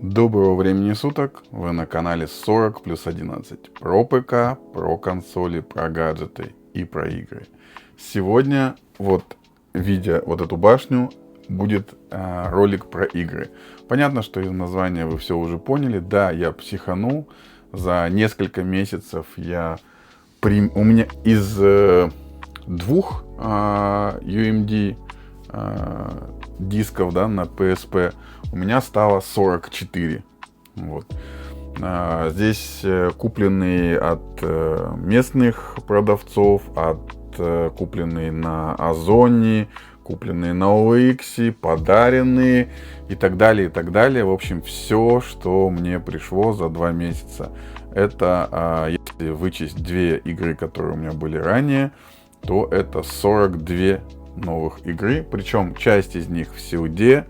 Доброго времени суток, вы на канале 40 плюс 11. Про ПК, про консоли, про гаджеты и про игры. Сегодня, видя вот эту башню, будет ролик про игры. Понятно, что из названия вы все уже поняли. Да, я психанул. За несколько месяцев у меня из двух UMD дисков, да, на PSP у меня стало 44. Вот. Здесь купленные от местных продавцов, купленные на Озоне, купленные на OLX, подаренные и так далее, и так далее. В общем, все, что мне пришло за 2 месяца. Это, если вычесть 2 игры, которые у меня были ранее, то это 42 новых игры. Причем часть из них в COD,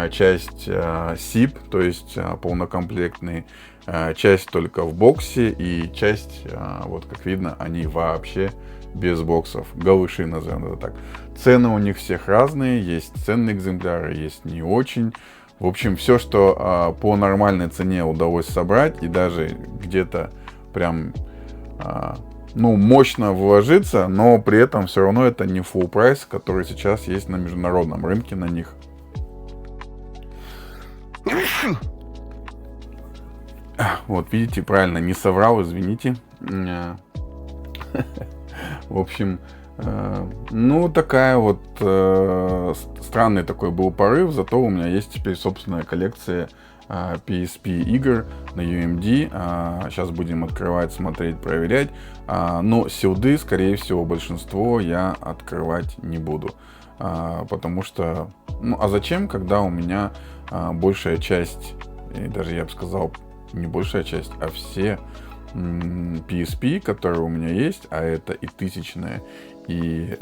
часть SIP, то есть полнокомплектные, часть только в боксе и часть, вот как видно, они вообще без боксов. Галыши, назовем это так. Цены у них всех разные, есть ценные экземпляры, есть не очень. В общем, все, что по нормальной цене удалось собрать, и даже где-то прям мощно вложиться, но при этом все равно это не full прайс, который сейчас есть на международном рынке на них. Вот, видите, правильно, не соврал, извините. В общем, такая вот странный такой был порыв, зато у меня есть теперь собственная коллекция PSP игр на UMD. Сейчас будем открывать, смотреть, проверять. Но силды, скорее всего, большинство я открывать не буду. Потому что... а зачем, когда у меня большая часть, и даже я бы сказал, не большая часть, а все PSP, которые у меня есть, а это и 1000, и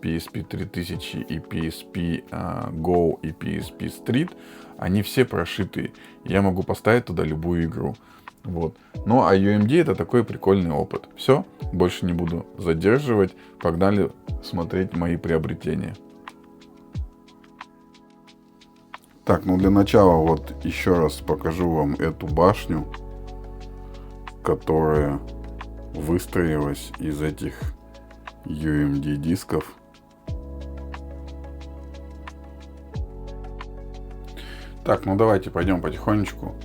PSP 3000, и PSP Go, и PSP Street, они все прошитые. Я могу поставить туда любую игру. Вот. Ну, а UMD это такой прикольный опыт. Все, больше не буду задерживать. Погнали смотреть мои приобретения. Так, для начала вот еще раз покажу вам эту башню, которая выстроилась из этих UMD дисков. Так, давайте пойдем потихонечку.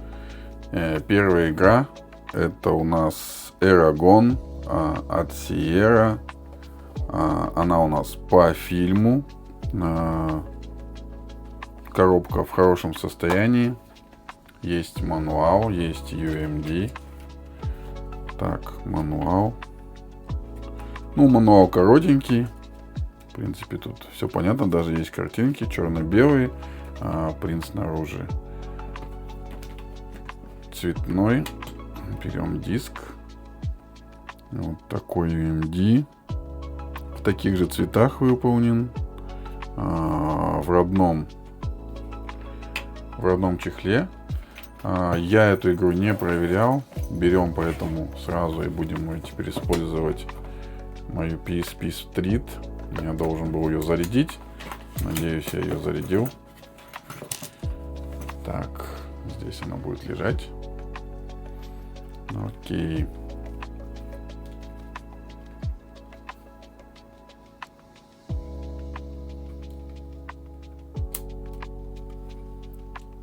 Первая игра это у нас Eragon от Sierra. Она у нас по фильму. Коробка в хорошем состоянии. Есть мануал, есть UMD. Так, мануал. Мануал коротенький. В принципе, тут все понятно. Даже есть картинки черно-белые. Принт снаружи цветной. Берем диск. Вот такой UMD. В таких же цветах выполнен. В родном чехле. Я эту игру не проверял. Берем поэтому сразу и будем теперь использовать мою PSP Street. Я должен был ее зарядить. Надеюсь, я ее зарядил. Так, здесь она будет лежать. Окей.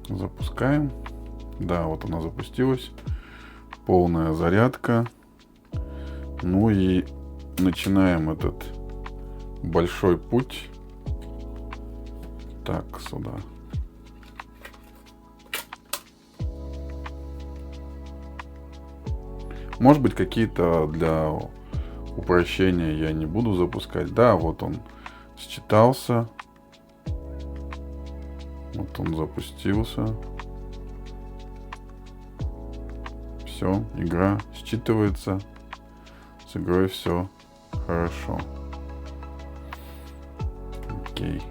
Запускаем. Да, вот она запустилась. Полная зарядка. И начинаем этот большой путь. Так, сюда. Может быть, какие-то для упрощения я не буду запускать. Да, вот он считался. Вот он запустился. Все, игра считывается. С игрой все хорошо. Окей.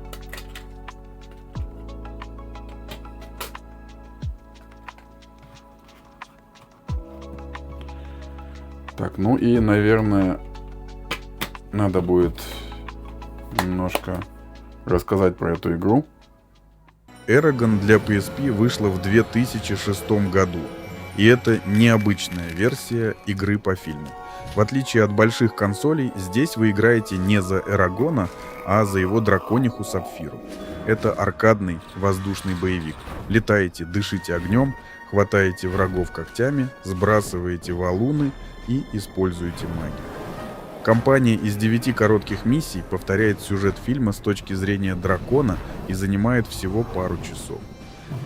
Так, и, наверное, надо будет немножко рассказать про эту игру. Eragon для PSP вышла в 2006 году, и это необычная версия игры по фильму. В отличие от больших консолей, здесь вы играете не за Эрагона, а за его дракониху Сапфиру. Это аркадный воздушный боевик. Летаете, дышите огнем, хватаете врагов когтями, сбрасываете валуны и используете магию. Кампания из 9 коротких миссий повторяет сюжет фильма с точки зрения дракона и занимает всего пару часов.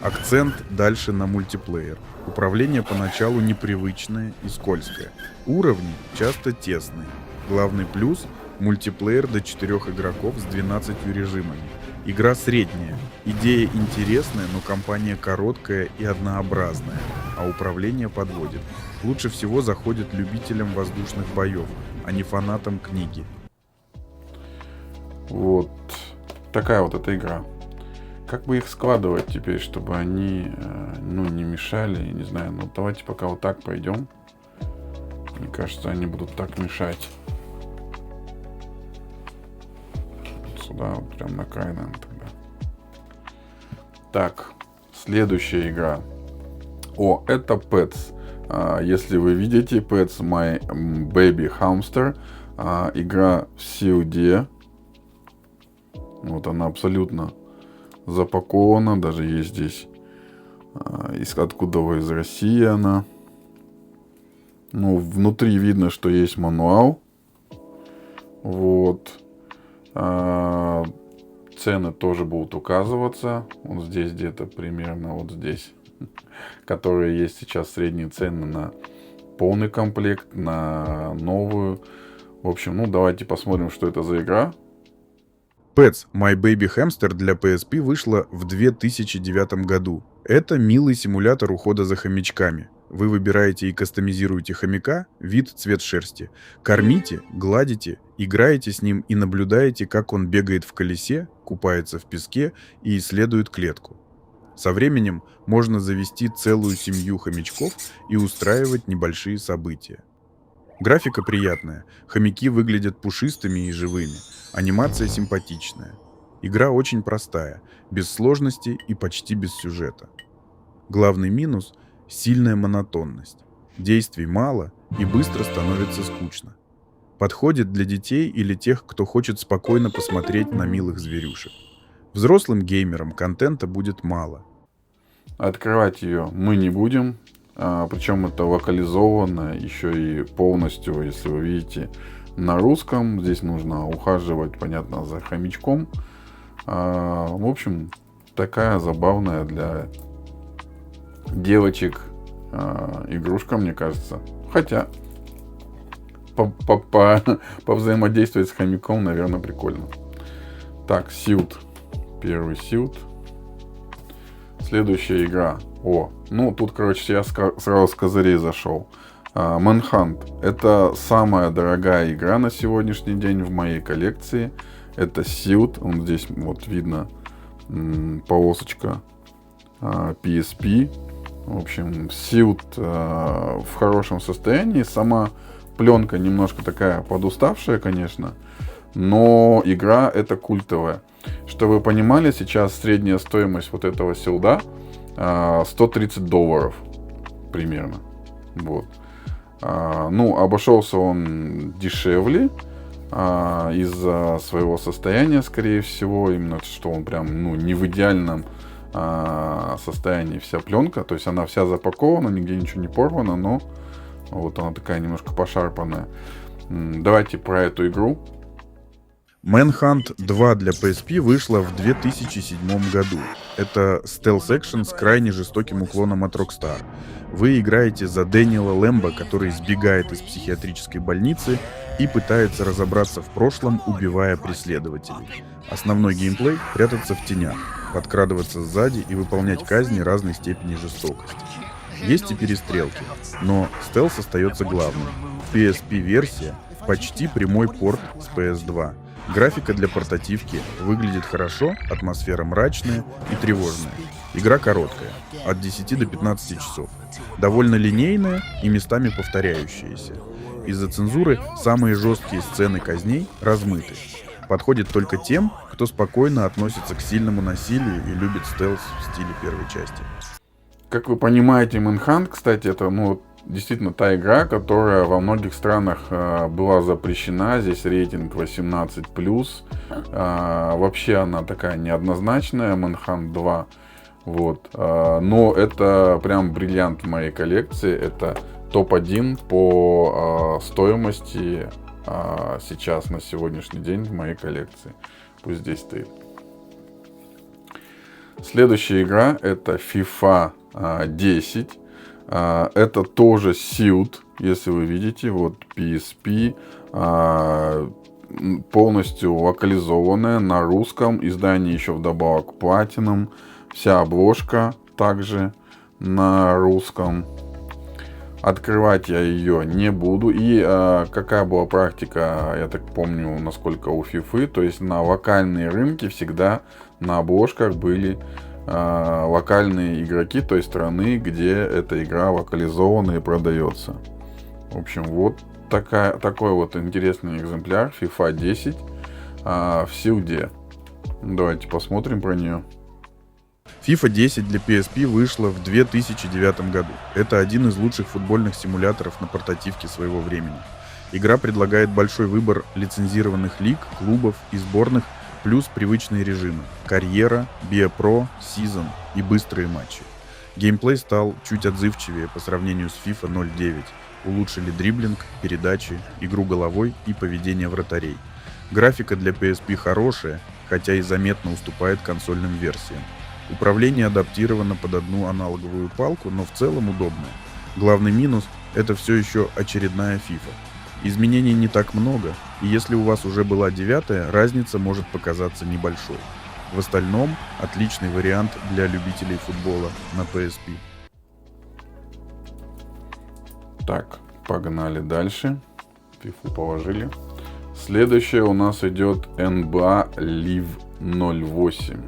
Акцент дальше на мультиплеер. Управление поначалу непривычное и скользкое. Уровни часто тесные. Главный плюс — мультиплеер до 4 игроков с 12 режимами. Игра средняя. Идея интересная, но кампания короткая и однообразная, а управление подводит. Лучше всего заходит любителям воздушных боев, а не фанатам книги. Вот такая вот эта игра. Как бы их складывать теперь, чтобы они, не мешали, я не знаю. Ну, давайте пока вот так пойдем. Мне кажется, они будут так мешать. Сюда, вот прям на край, наверное, тогда. Так, следующая игра. Это Pets. Если вы видите, Pets My Baby Hamster. Игра в COD. Вот она абсолютно запакована. Даже есть здесь, откуда вы, из России она. Ну, внутри видно, что есть мануал. Вот. Цены тоже будут указываться. Вот здесь где-то примерно, вот здесь. Которые есть сейчас средние цены на полный комплект, на новую. В общем, давайте посмотрим, что это за игра. Pets My Baby Hamster для PSP вышла в 2009 году. Это милый симулятор ухода за хомячками. Вы выбираете и кастомизируете хомяка, вид, цвет шерсти. Кормите, гладите, играете с ним и наблюдаете, как он бегает в колесе, купается в песке и исследует клетку. Со временем можно завести целую семью хомячков и устраивать небольшие события. Графика приятная, хомяки выглядят пушистыми и живыми, анимация симпатичная. Игра очень простая, без сложности и почти без сюжета. Главный минус — сильная монотонность. Действий мало и быстро становится скучно. Подходит для детей или тех, кто хочет спокойно посмотреть на милых зверюшек. Взрослым геймерам контента будет мало. Открывать ее мы не будем. Причем это локализовано еще и полностью, если вы видите, на русском. Здесь нужно ухаживать, понятно, за хомячком. В общем, такая забавная для девочек игрушка, мне кажется. Хотя повзаимодействовать с хомяком, наверное, прикольно. Так, Сьют. Первый Сьют. Следующая игра. Тут, короче, я сразу с козырей зашел. Manhunt. Это самая дорогая игра на сегодняшний день в моей коллекции. Это Сьют. Он здесь, вот видно, полосочка PSP. В общем, Сьют в хорошем состоянии. Сама пленка немножко такая подуставшая, конечно. Но игра это культовая. Что вы понимали, сейчас средняя стоимость вот этого Сьюда $130 примерно. Вот. Обошелся он дешевле из-за своего состояния, скорее всего. Именно что он прям не в идеальном состоянии вся пленка. То есть она вся запакована, нигде ничего не порвано, но вот она такая немножко пошарпанная. Давайте про эту игру. Manhunt 2 для PSP вышла в 2007 году. Это стелс-экшен с крайне жестоким уклоном от Rockstar. Вы играете за Дэниела Лэмбо, который сбегает из психиатрической больницы и пытается разобраться в прошлом, убивая преследователей. Основной геймплей — прятаться в тенях, подкрадываться сзади и выполнять казни разной степени жестокости. Есть и перестрелки, но стелс остается главным. PSP-версия — почти прямой порт с PS2. Графика для портативки выглядит хорошо, атмосфера мрачная и тревожная. Игра короткая, от 10 до 15 часов. Довольно линейная и местами повторяющаяся. Из-за цензуры самые жесткие сцены казней размыты. подходит только тем, кто спокойно относится к сильному насилию и любит стелс в стиле первой части. Как вы понимаете, Manhunt, кстати, это действительно та игра, которая во многих странах была запрещена. Здесь рейтинг 18+. Вообще она такая неоднозначная, Manhunt 2. Вот. Но это прям бриллиант в моей коллекции. Это топ-1 по стоимости сейчас, на сегодняшний день в моей коллекции. Пусть здесь стоит. Следующая игра это FIFA 10. Это тоже Sealed, если вы видите. Вот PSP. Полностью локализованная на русском. Издание еще вдобавок Platinum. Вся обложка также на русском. Открывать я ее не буду. И какая была практика, я так помню, насколько у FIFA. То есть на локальные рынки всегда на обложках были локальные игроки той страны, где эта игра локализована и продается. В общем, вот такой вот интересный экземпляр FIFA 10 в Sealed. Давайте посмотрим про нее. FIFA 10 для PSP вышла в 2009 году. Это один из лучших футбольных симуляторов на портативке своего времени. Игра предлагает большой выбор лицензированных лиг, клубов и сборных, плюс привычные режимы – карьера, биопро, сезон и быстрые матчи. Геймплей стал чуть отзывчивее по сравнению с FIFA 09. Улучшили дриблинг, передачи, игру головой и поведение вратарей. Графика для PSP хорошая, хотя и заметно уступает консольным версиям. Управление адаптировано под одну аналоговую палку, но в целом удобное. Главный минус – это все еще очередная FIFA. Изменений не так много, и если у вас уже была 9-я, разница может показаться небольшой. В остальном, отличный вариант для любителей футбола на PSP. Так, погнали дальше. FIFA положили. Следующее у нас идет NBA Live 08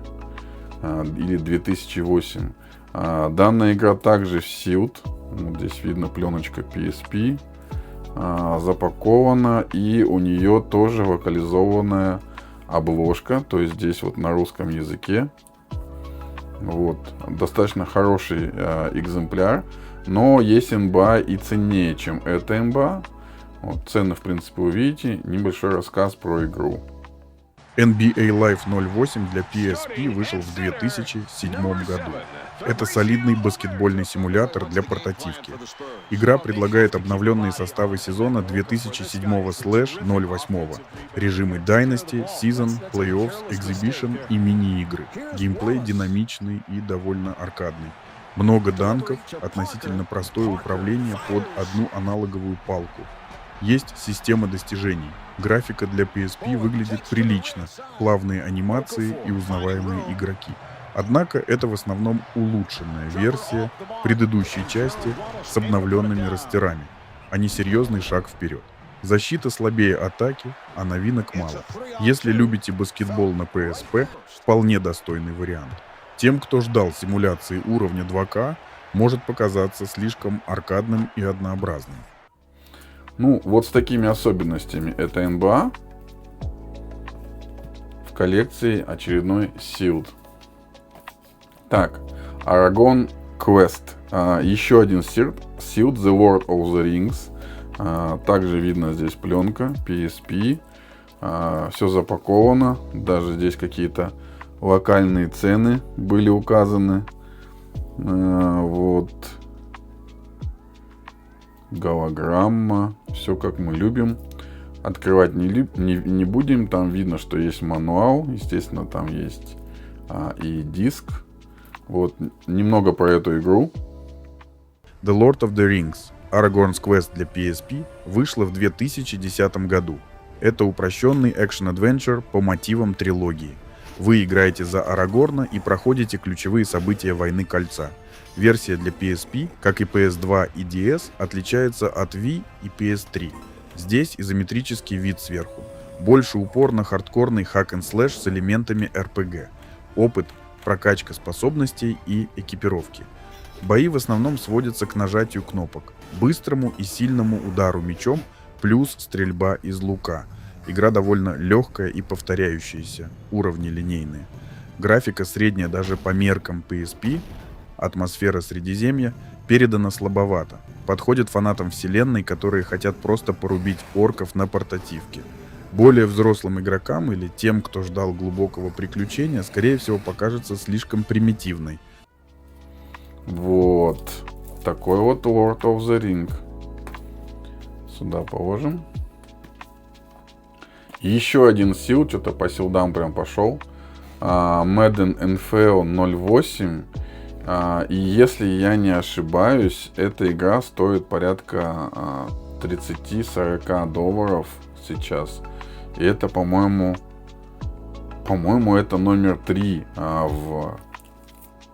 или 2008. Данная игра также в Sealed. Вот здесь видно пленочка PSP. Запакована, и у нее тоже локализованная обложка, то есть здесь вот на русском языке. Вот, достаточно хороший экземпляр, но есть имба и ценнее, чем эта имба. Вот, цены, в принципе, вы видите. Небольшой рассказ про игру. NBA Live 08 для PSP вышел в 2007 году. Это солидный баскетбольный симулятор для портативки. Игра предлагает обновленные составы сезона 2007/08, режимы Dynasty, Season, Playoffs, Exhibition и мини-игры. Геймплей динамичный и довольно аркадный. Много данков, относительно простое управление под одну аналоговую палку. Есть система достижений. Графика для PSP выглядит прилично, плавные анимации и узнаваемые игроки. Однако это в основном улучшенная версия предыдущей части с обновленными растерами, а не серьезный шаг вперед. Защита слабее атаки, а новинок мало. Если любите баскетбол на PSP, вполне достойный вариант. Тем, кто ждал симуляции уровня 2К, может показаться слишком аркадным и однообразным. Ну, вот с такими особенностями это НБА. В коллекции очередной Sealed. Так, Aragon Quest. Еще один Sealed, The Lord of the Rings. Также видно здесь пленка, PSP. Все запаковано. Даже здесь какие-то локальные цены были указаны. Вот. Голограмма. Все как мы любим. Открывать не будем. Там видно, что есть мануал. Естественно, там есть и диск. Вот. Немного про эту игру. The Lord of the Rings. Aragorn's Quest для PSP вышла в 2010 году. Это упрощенный экшен-адвенчер по мотивам трилогии. Вы играете за Арагорна и проходите ключевые события Войны Кольца. Версия для PSP, как и PS2 и DS, отличается от Wii и PS3. Здесь изометрический вид сверху. Больше упор на хардкорный hack-and-slash с элементами RPG. Опыт, прокачка способностей и экипировки. Бои в основном сводятся к нажатию кнопок, быстрому и сильному удару мечом, плюс стрельба из лука. Игра довольно легкая и повторяющаяся, уровни линейные. Графика средняя даже по меркам PSP, атмосфера Средиземья передана слабовато. Подходит фанатам вселенной, которые хотят просто порубить орков на портативке. Более взрослым игрокам или тем, кто ждал глубокого приключения, скорее всего покажется слишком примитивной. Вот. Такой вот Lord of the Ring. Сюда положим. Еще один силд, что-то по силдам прям пошел. Madden NFL 08. И если я не ошибаюсь, эта игра стоит порядка 30-40 долларов сейчас. И это, по-моему, это номер 3 в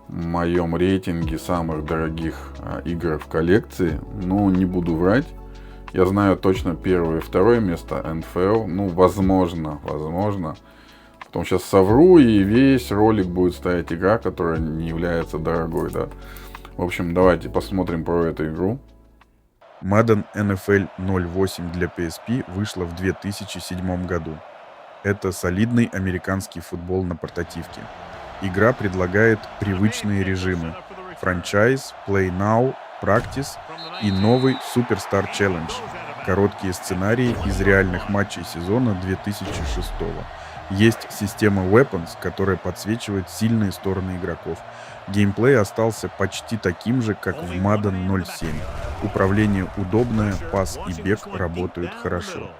моем рейтинге самых дорогих игр в коллекции. Ну, не буду врать. Я знаю точно первое и второе место NFL. Ну, возможно. Потом сейчас совру, и весь ролик будет стоять игра, которая не является дорогой, да. В общем, давайте посмотрим про эту игру. Madden NFL 08 для PSP вышла в 2007 году. Это солидный американский футбол на портативке. Игра предлагает привычные режимы: франчайз, Play Now, Practice и новый Superstar Challenge. Короткие сценарии из реальных матчей сезона 2006 года. Есть система Weapons, которая подсвечивает сильные стороны игроков. Геймплей остался почти таким же, как в Madden 07. Управление удобное, пас и бег работают хорошо.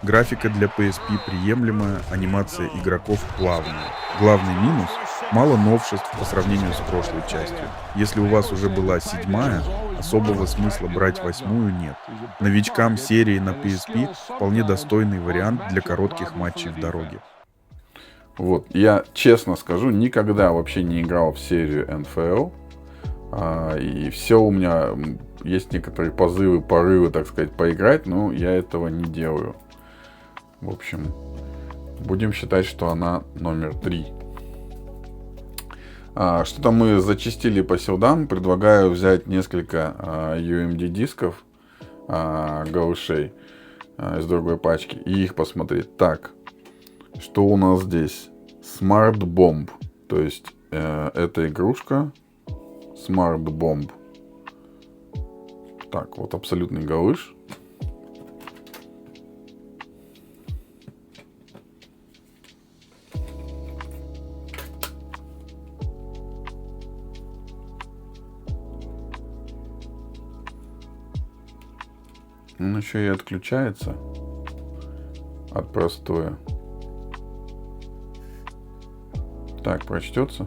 Графика для PSP приемлемая, анимация игроков плавная. Главный минус — мало новшеств по сравнению с прошлой частью. Если у вас уже была 7-я, особого смысла брать 8-ю нет. Новичкам серии на PSP вполне достойный вариант для коротких матчей в дороге. Вот, я честно скажу, никогда вообще не играл в серию NFL. И все у меня есть некоторые порывы, так сказать, поиграть, но я этого не делаю. В общем, будем считать, что она номер 3. Что-то мы зачистили по силдам. Предлагаю взять несколько UMD дисков, галышей из другой пачки, и их посмотреть. Так, что у нас здесь? Smart Bomb. То есть это игрушка Smart Bomb. Так, вот абсолютный галыш. Он еще и отключается от простоя. Так, прочтется.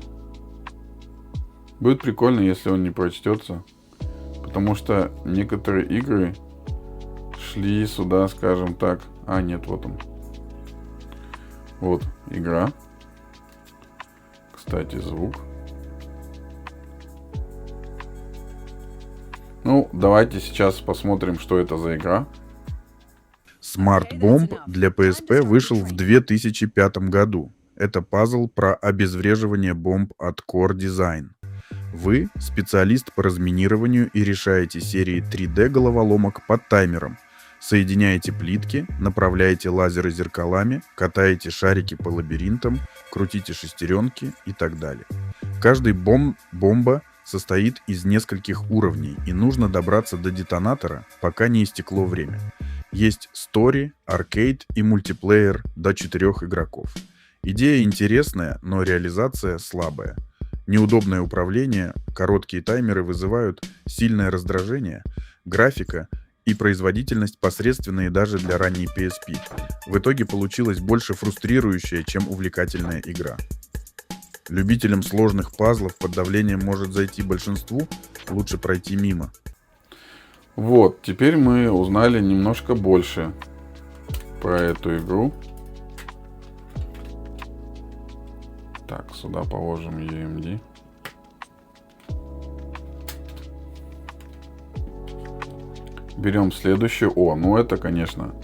Будет прикольно, если он не прочтется. Потому что некоторые игры шли сюда, скажем так. Нет, вот он. Вот игра. Кстати, звук. Ну, давайте сейчас посмотрим, что это за игра. Smart Bomb для PSP вышел в 2005 году. Это пазл про обезвреживание бомб от Core Design. Вы специалист по разминированию и решаете серии 3D головоломок под таймером. Соединяете плитки, направляете лазеры зеркалами, катаете шарики по лабиринтам, крутите шестеренки и так далее. Каждый бомба состоит из нескольких уровней, и нужно добраться до детонатора, пока не истекло время. Есть стори, аркейд и мультиплеер до 4 игроков. Идея интересная, но реализация слабая. Неудобное управление, короткие таймеры вызывают сильное раздражение, графика и производительность посредственные даже для ранней PSP. В итоге получилась больше фрустрирующая, чем увлекательная игра. Любителям сложных пазлов под давлением может зайти большинству, лучше пройти мимо. Вот, теперь мы узнали немножко больше про эту игру. Так, сюда положим UMD. Берем следующую. Ну это, конечно,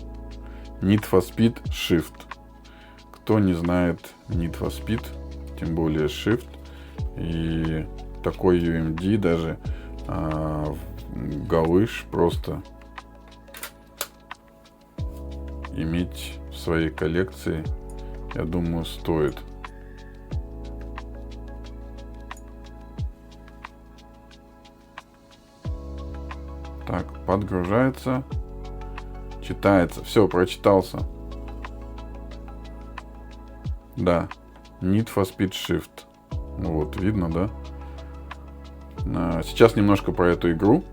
Need for Speed Shift. Кто не знает Need for Speed, тем более Shift, и такой UMD даже галыш просто иметь в своей коллекции, я думаю, стоит. Так, подгружается, читается, все, прочитался. Да, Need for Speed Shift. Вот, видно, да? Сейчас немножко про эту игру.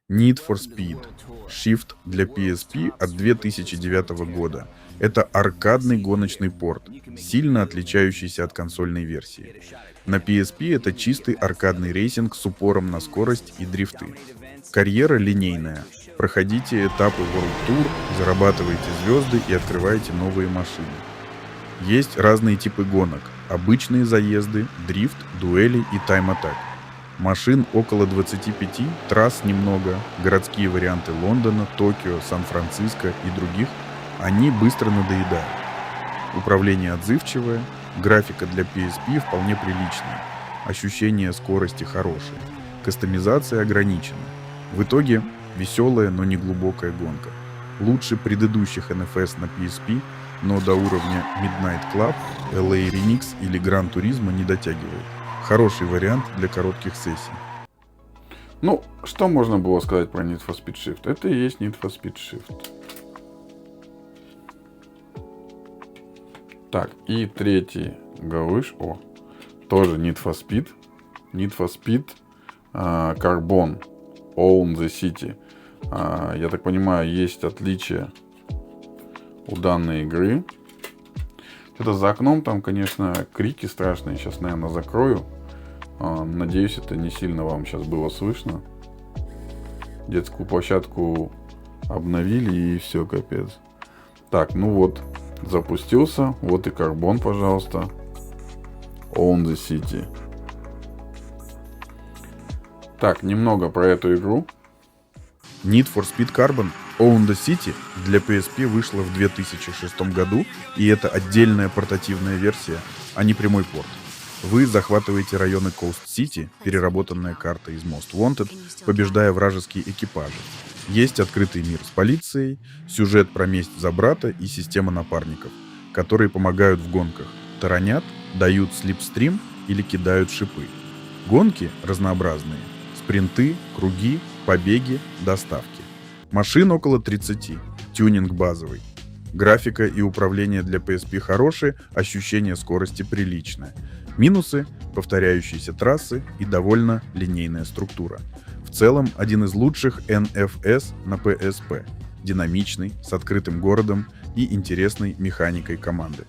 Need for Speed Shift для PSP от 2009 года. Это аркадный гоночный порт, сильно отличающийся от консольной версии. На PSP это чистый аркадный рейсинг с упором на скорость и дрифты. Карьера линейная. Проходите этапы World Tour, зарабатываете звезды и открываете новые машины. Есть разные типы гонок. Обычные заезды, дрифт, дуэли и тайм-атак. Машин около 25, трасс немного, городские варианты Лондона, Токио, Сан-Франциско и других, они быстро надоедают. Управление отзывчивое, графика для PSP вполне приличная, ощущение скорости хорошее, кастомизация ограничена. В итоге веселая, но не глубокая гонка. Лучше предыдущих NFS на PSP, но до уровня Midnight Club, LA Remix или Gran Turismo не дотягивает. Хороший вариант для коротких сессий. Ну, что можно было сказать про Need for Speed Shift? Это и есть Need for Speed Shift. Так, и третий галыш. О, тоже Need for Speed. Need for Speed Carbon Own the City. Я так понимаю, есть отличия у данной игры. Это за окном, там, конечно, крики страшные. Сейчас, наверное, закрою. Надеюсь, это не сильно вам сейчас было слышно. Детскую площадку обновили и все, капец. Так, ну вот, запустился. Вот и карбон, пожалуйста. Own the City. Так, немного про эту игру. Need for Speed Carbon Own the City для PSP вышла в 2006 году, и это отдельная портативная версия, а не прямой порт. Вы захватываете районы Coast City, переработанная карта из Most Wanted, побеждая вражеские экипажи. Есть открытый мир с полицией, сюжет про месть за брата и система напарников, которые помогают в гонках, таранят, дают слипстрим или кидают шипы. Гонки разнообразные. Спринты, круги, побеги, доставки. Машин около 30, тюнинг базовый. Графика и управление для PSP хорошие, ощущение скорости приличное. Минусы – повторяющиеся трассы и довольно линейная структура. В целом, один из лучших NFS на PSP. Динамичный, с открытым городом и интересной механикой команды.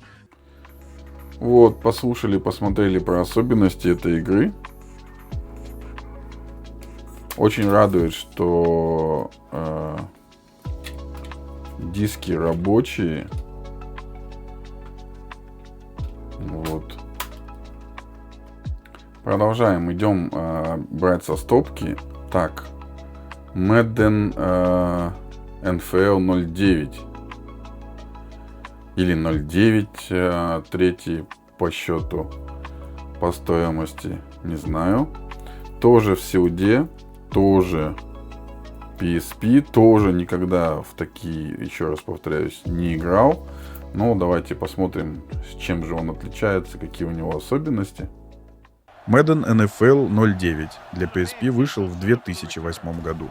Вот, послушали, посмотрели про особенности этой игры. Очень радует, что диски рабочие. Вот. Продолжаем, идем брать со стопки. Так, Madden NFL 09 или 09, третий по счету, по стоимости, не знаю. Тоже в COD, тоже PSP, тоже никогда в такие, еще раз повторяюсь, не играл. Но давайте посмотрим, с чем же он отличается, какие у него особенности. Madden NFL 09 для PSP вышел в 2008 году.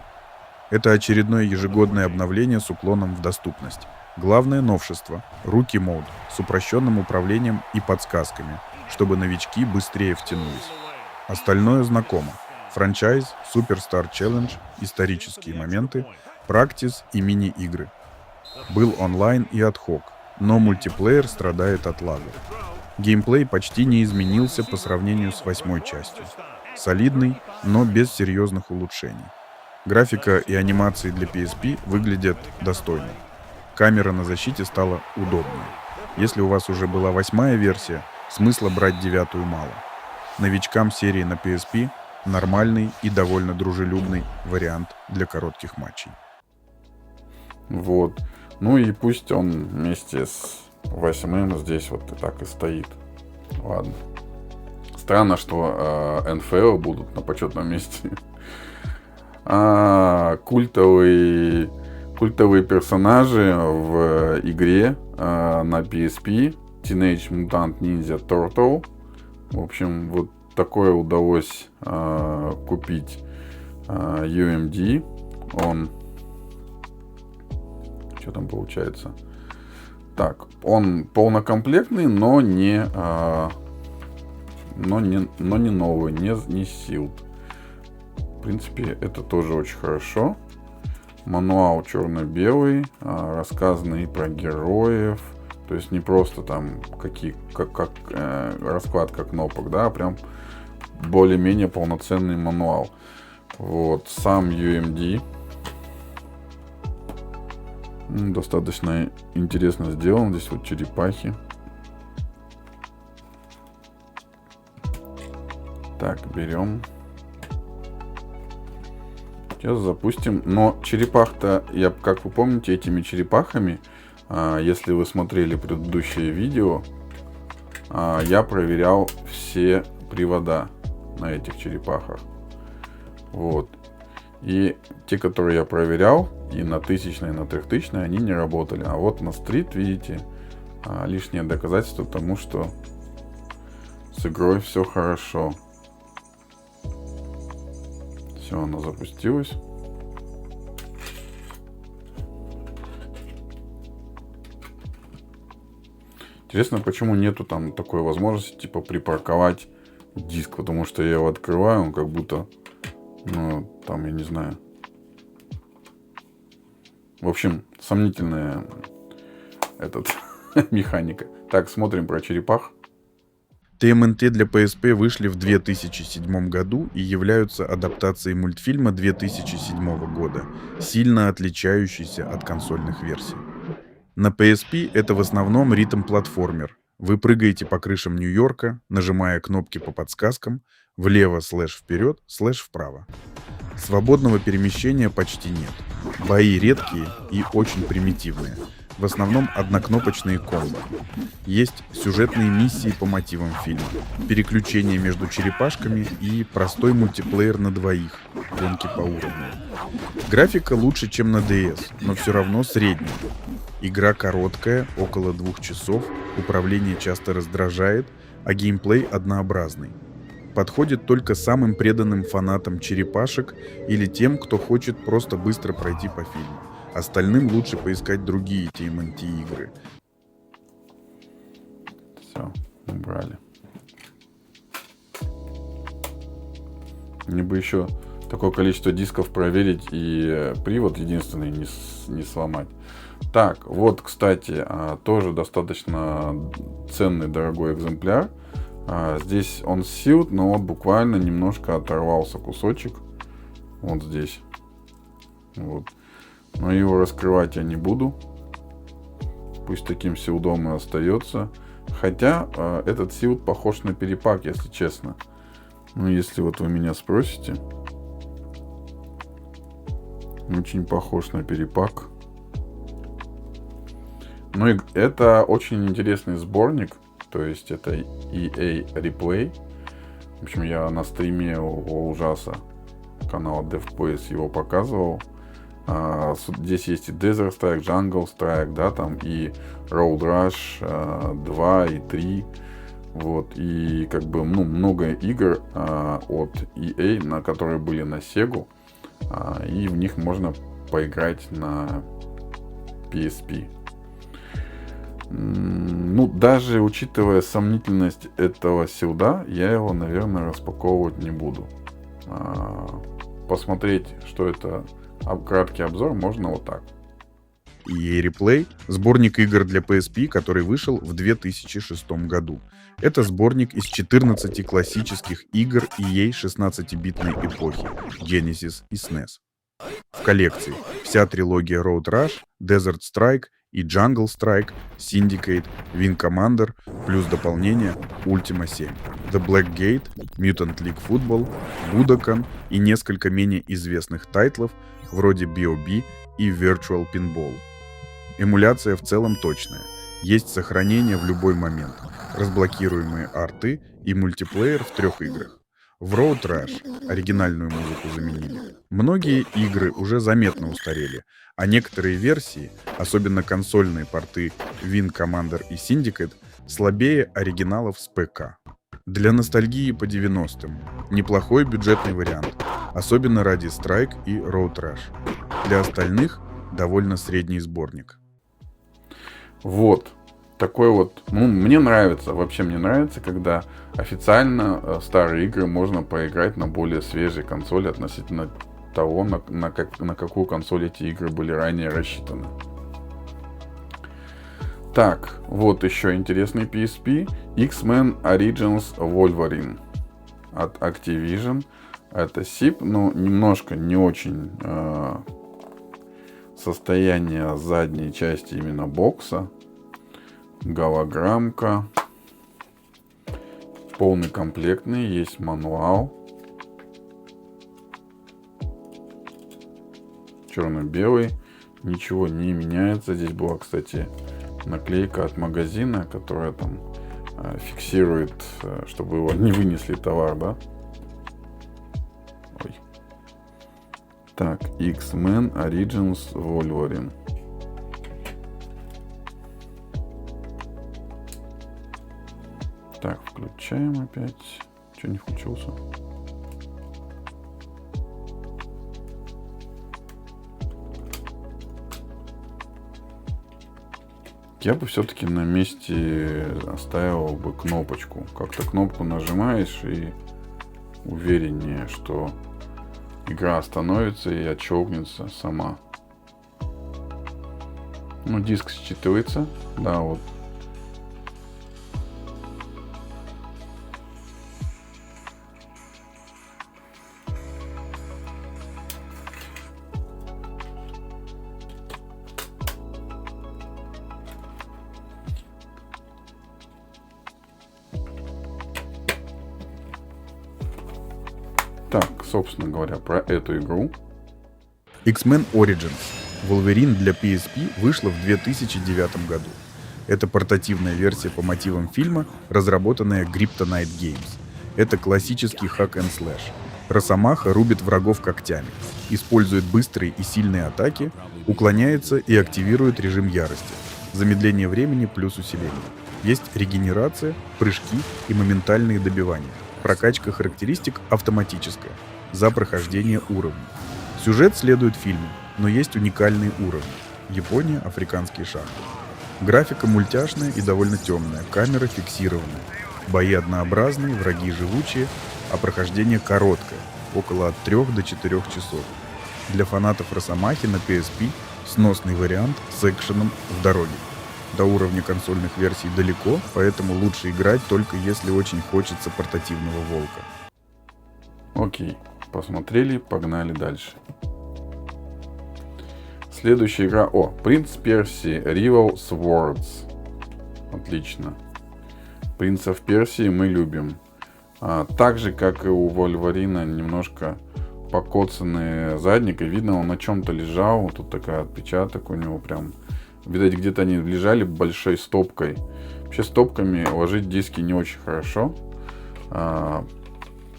Это очередное ежегодное обновление с уклоном в доступность. Главное новшество – Rookie Mode с упрощенным управлением и подсказками, чтобы новички быстрее втянулись. Остальное знакомо. Франчайз, Superstar Challenge, исторические моменты, практис и мини-игры. Был онлайн и ad-hoc, но мультиплеер страдает от лага. Геймплей почти не изменился по сравнению с 8-й частью. Солидный, но без серьезных улучшений. Графика и анимации для PSP выглядят достойно. Камера на защите стала удобнее. Если у вас уже была 8-я версия, смысла брать 9-ю мало. Новичкам серии на PSP нормальный и довольно дружелюбный вариант для коротких матчей. Вот. Ну и пусть он вместе с 8-м здесь вот и так и стоит. Ладно. Странно, что NFL будут на почетном месте. Культовый культовые персонажи в игре на PSP Teenage Mutant Ninja Turtle. В общем, вот такое удалось купить UMD. Он... Что там получается? Так, он полнокомплектный, но не новый, не Sealed. В принципе, это тоже очень хорошо. Мануал черно-белый, рассказанный про героев. То есть не просто там раскладка кнопок, да, а прям более-менее полноценный мануал. Вот, сам UMD достаточно интересно сделан. Здесь вот черепахи. Так, берем. Сейчас запустим. Но черепах-то, как вы помните, этими черепахами, если вы смотрели предыдущее видео, я проверял все привода на этих черепахах. Вот. И те, которые я проверял, и на 1000, и на 3000, они не работали. А вот на стрит, видите, лишнее доказательство тому, что с игрой все хорошо. Все, она запустилась. Интересно, почему нету там такой возможности, типа, припарковать диск, потому что я его открываю, он как будто, ну, там, я не знаю. В общем, сомнительная механика. Так, смотрим про черепах. TMNT для PSP вышли в 2007 году и являются адаптацией мультфильма 2007 года, сильно отличающейся от консольных версий. На PSP это в основном ритм-платформер. Вы прыгаете по крышам Нью-Йорка, нажимая кнопки по подсказкам, влево /вперед, /вправо. Свободного перемещения почти нет. Бои редкие и очень примитивные. В основном однокнопочные комбо. Есть сюжетные миссии по мотивам фильма, переключение между черепашками и простой мультиплеер на двоих, гонки по уровню. Графика лучше, чем на DS, но все равно средняя. Игра короткая, около 2 часов, управление часто раздражает, а геймплей однообразный. Подходит только самым преданным фанатам черепашек или тем, кто хочет просто быстро пройти по фильму. Остальным лучше поискать другие TMNT игры. Все, убрали. Мне бы еще такое количество дисков проверить и привод единственный не сломать. Так, вот, кстати, тоже достаточно ценный, дорогой экземпляр. Здесь он sealed, но вот буквально немножко оторвался кусочек. Вот здесь. Вот. Но его раскрывать я не буду. Пусть таким силдом и остается. Хотя этот силд похож на перепак, если честно. Ну, если вот вы меня спросите. Очень похож на перепак. Ну и это очень интересный сборник. То есть это EA Replay. В общем, я на стриме у ужаса канала DevPoes его показывал. Здесь есть и Desert Strike, Jungle Strike, да, там и Road Rush 2 и 3. Вот, и как бы, ну, много игр от EA, на которые были на Sega, и в них можно поиграть на PSP. Ну, даже учитывая сомнительность этого силда, я его, наверное, распаковывать не буду. Посмотреть, что это, краткий обзор можно вот так. EA Replay — сборник игр для PSP, который вышел в 2006 году. Это сборник из 14 классических игр EA 16-битной эпохи Genesis и SNES. В коллекции вся трилогия Road Rush, Desert Strike и Jungle Strike, Syndicate, Wing Commander, плюс дополнение Ultima 7, The Black Gate, Mutant League Football, Budokan и несколько менее известных тайтлов вроде BOB и Virtual Pinball. Эмуляция в целом точная, есть сохранение в любой момент, разблокируемые арты и мультиплеер в 3 играх. В Road Rash оригинальную музыку заменили. Многие игры уже заметно устарели, а некоторые версии, особенно консольные порты Wing Commander и Syndicate, слабее оригиналов с ПК. Для ностальгии по 90-м неплохой бюджетный вариант, особенно ради Strike и Road Rash. Для остальных довольно средний сборник. Вот. Такой вот, ну, мне нравится, вообще мне нравится, когда официально старые игры можно поиграть на более свежей консоли относительно того, на какую консоль эти игры были ранее рассчитаны. Так, вот еще интересный PSP. X-Men Origins Wolverine от Activision. Это СИП, но немножко не очень состояние задней части именно бокса. Голограммка. Полный комплектный, есть мануал. Черно-белый. Ничего не меняется. Здесь была, кстати, наклейка от магазина, которая там фиксирует, чтобы его не вынесли товар, да? Ой. Так, X-Men Origins Wolverine. Так, включаем опять. Че не включился? Я бы все-таки на месте оставил бы кнопочку. Как-то кнопку нажимаешь и увереннее, что игра остановится и отщелкнется сама. Ну, диск считывается. Да, вот. Так, собственно говоря, про эту игру. X-Men Origins Wolverine для PSP вышла в 2009 году. Это портативная версия по мотивам фильма, разработанная Kryptonite Games. Это классический hack-and-slash. Росомаха рубит врагов когтями, использует быстрые и сильные атаки, уклоняется и активирует режим ярости. Замедление времени плюс усиление. Есть регенерация, прыжки и моментальные добивания. Прокачка характеристик автоматическая. За прохождение уровней. Сюжет следует фильму, но есть уникальные уровни. Япония, африканские шахты. Графика мультяшная и довольно темная, камера фиксированная. Бои однообразные, враги живучие, а прохождение короткое, около от 3 до 4 часов. Для фанатов Росомахи на PSP сносный вариант с экшеном в дороге. До уровня консольных версий далеко, поэтому лучше играть только если очень хочется портативного волка. Окей, посмотрели, погнали дальше. Следующая игра. Принц Персии Rival Swords. Отлично. Принцев Персии мы любим. Так же, как и у Вольверина, немножко покоцанный задник. И видно, он на чем-то лежал. Тут такой отпечаток у него прям. Видать, где-то они лежали большой стопкой. Вообще стопками ложить диски не очень хорошо.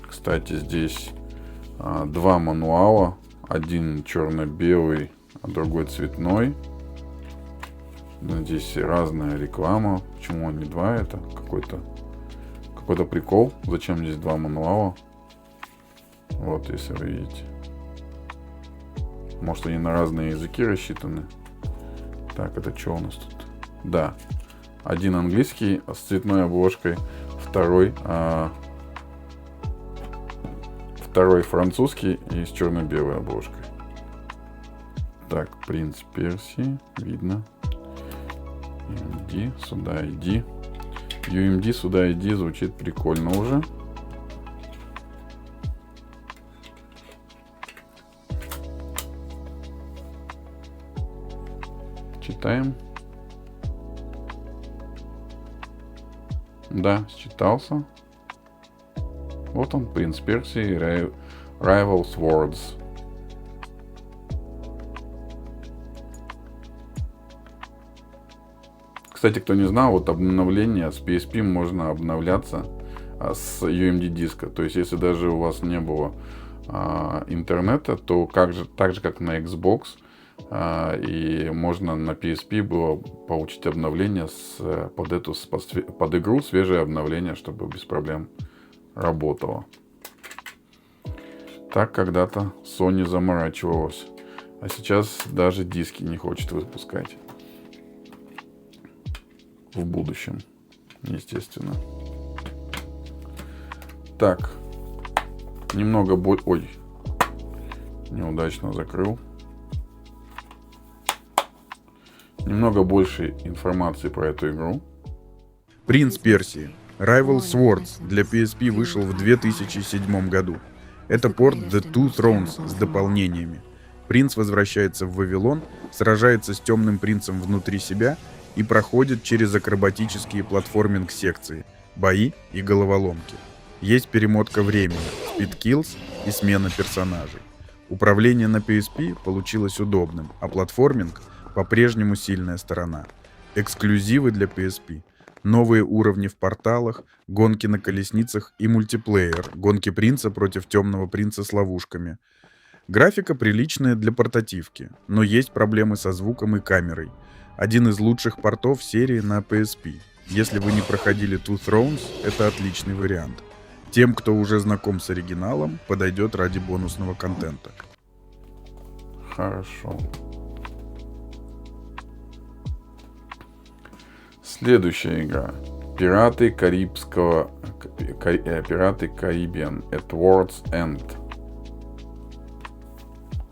Кстати, здесь два мануала. Один черно-белый, а другой цветной. Здесь разная реклама. Почему они два? Это какой-то прикол. Зачем здесь два мануала? Вот, если вы видите. Может, они на разные языки рассчитаны. Так, это что у нас тут? Да. Один английский с цветной обложкой. Второй французский и с черно-белой обложкой. Так, принц Персии. Видно. UMD, сюда иди. UMD, сюда иди. Звучит прикольно уже. Читаем. Да, считался. Вот он, принц Персии, Rival Swords. Кстати, кто не знал, вот обновление с PSP можно обновляться с UMD диска. То есть, если даже у вас не было интернета, то так же как на Xbox, и можно на PSP было получить обновление под игру, свежее обновление, чтобы без проблем работало. Так когда-то Sony заморачивалась, а сейчас даже диски не хочет выпускать. В будущем, естественно. Так, немного Ой, неудачно закрыл. Немного больше информации про эту игру. «Принц Персии» Rival Swords для PSP вышел в 2007 году. Это порт The Two Thrones с дополнениями. Принц возвращается в Вавилон, сражается с темным принцем внутри себя и проходит через акробатические платформинг-секции, бои и головоломки. Есть перемотка времени, speed-kills и смена персонажей. Управление на PSP получилось удобным, а платформинг по-прежнему сильная сторона. Эксклюзивы для PSP. Новые уровни в порталах, гонки на колесницах и мультиплеер, гонки принца против темного принца с ловушками. Графика приличная для портативки, но есть проблемы со звуком и камерой. Один из лучших портов серии на PSP. Если вы не проходили Two Thrones, это отличный вариант. Тем, кто уже знаком с оригиналом, подойдет ради бонусного контента. Хорошо. Следующая игра. Пираты Карибского... Пираты Caribbean at World's End.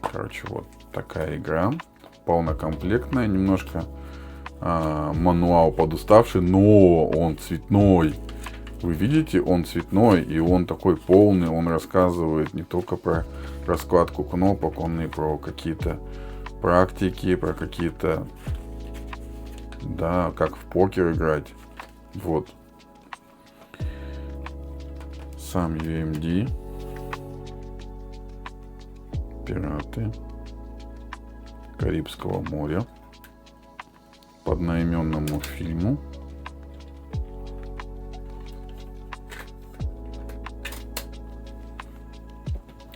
Короче, вот такая игра. Полнокомплектная. Немножко мануал подуставший, но он цветной. Вы видите, он цветной, и он такой полный. Он рассказывает не только про раскладку кнопок, он и про какие-то практики, про какие-то... Да, как в покер играть. Вот. Сам UMD. Пираты Карибского моря. По одноименному фильму.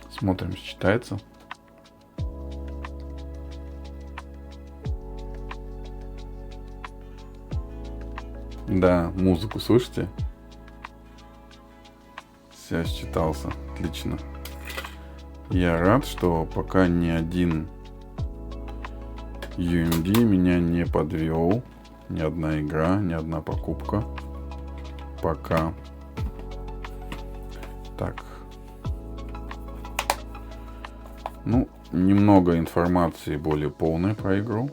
Смотрим, считается. Да, музыку слышите? Все, считался. Отлично. Я рад, что пока ни один UMD меня не подвел. Ни одна игра, ни одна покупка. Пока. Так. Ну, немного информации более полной про игру.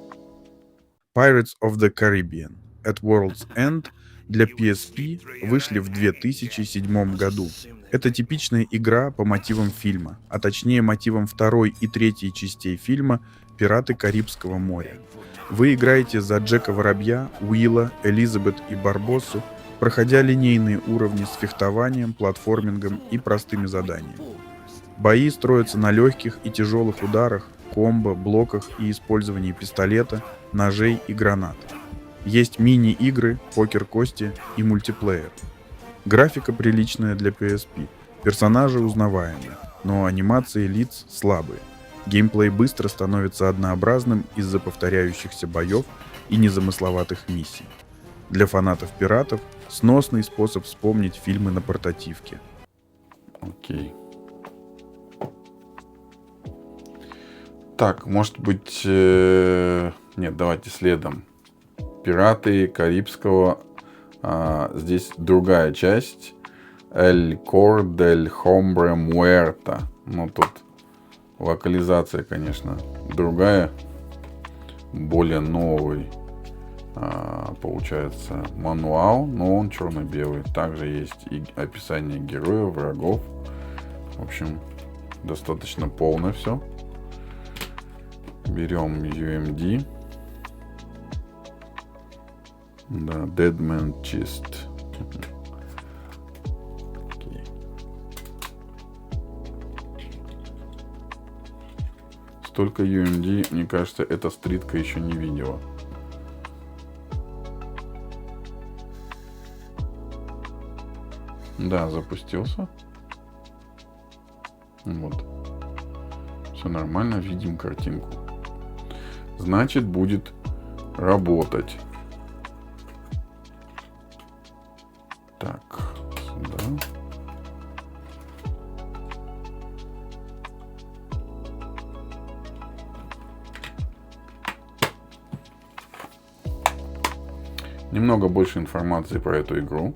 Pirates of the Caribbean at World's End для PSP вышли в 2007 году. Это типичная игра по мотивам фильма, а точнее мотивам второй и третьей частей фильма «Пираты Карибского моря». Вы играете за Джека Воробья, Уилла, Элизабет и Барбоссу, проходя линейные уровни с фехтованием, платформингом и простыми заданиями. Бои строятся на легких и тяжелых ударах, комбо, блоках и использовании пистолета, ножей и гранат. Есть мини-игры, покер-кости и мультиплеер. Графика приличная для PSP, персонажи узнаваемые, но анимации лиц слабые. Геймплей быстро становится однообразным из-за повторяющихся боев и незамысловатых миссий. Для фанатов пиратов сносный способ вспомнить фильмы на портативке. Окей. Так, может быть... Нет, давайте следом. Пираты Карибского. Здесь другая часть. El Cor del Hombre Muerto. Ну, тут локализация, конечно, другая. Более новый, получается, мануал. Но он черно-белый. Также есть и описание героев, врагов. В общем, достаточно полно все. Берем UMD. Да, Dead Man Chest. Okay. Столько UMD, мне кажется, эта стритка еще не видела. Да, запустился. Вот. Все нормально, видим картинку. Значит, будет работать. Так, сюда. Немного больше информации про эту игру.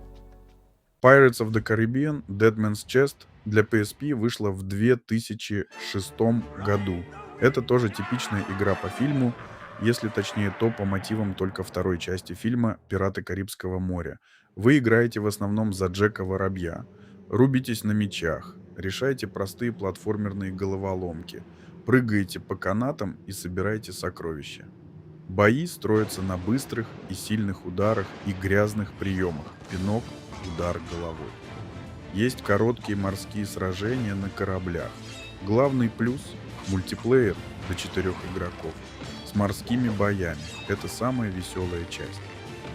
Pirates of the Caribbean Dead Man's Chest для PSP вышла в 2006 году. Это тоже типичная игра по фильму, если точнее, то по мотивам только второй части фильма «Пираты Карибского моря». Вы играете в основном за Джека Воробья, рубитесь на мечах, решаете простые платформерные головоломки, прыгаете по канатам и собираете сокровища. Бои строятся на быстрых и сильных ударах и грязных приемах. Пинок, удар головой. Есть короткие морские сражения на кораблях. Главный плюс – мультиплеер до 4 игроков. С морскими боями. Это самая веселая часть.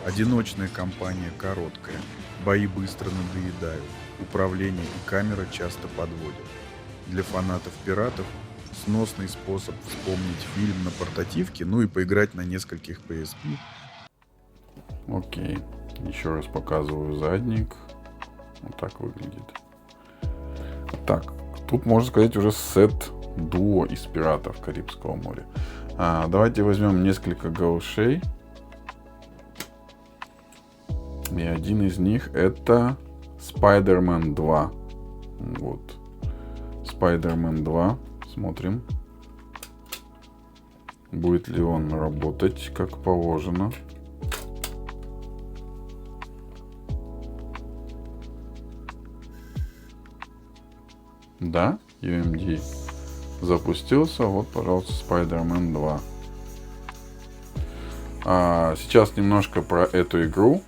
Одиночная кампания короткая. Бои быстро надоедают. Управление и камера часто подводят. Для фанатов пиратов сносный способ вспомнить фильм на портативке, ну и поиграть на нескольких PSP. Окей. Еще раз показываю задник. Вот так выглядит. Так, тут можно сказать уже сет дуо из пиратов Карибского моря. Давайте возьмем несколько галышей. И один из них это Spider-Man 2. Вот. Spider-Man 2. Смотрим. Будет ли он работать как положено. Да, UMD запустился. Вот, пожалуйста, Spider-Man 2. Сейчас немножко про эту игру.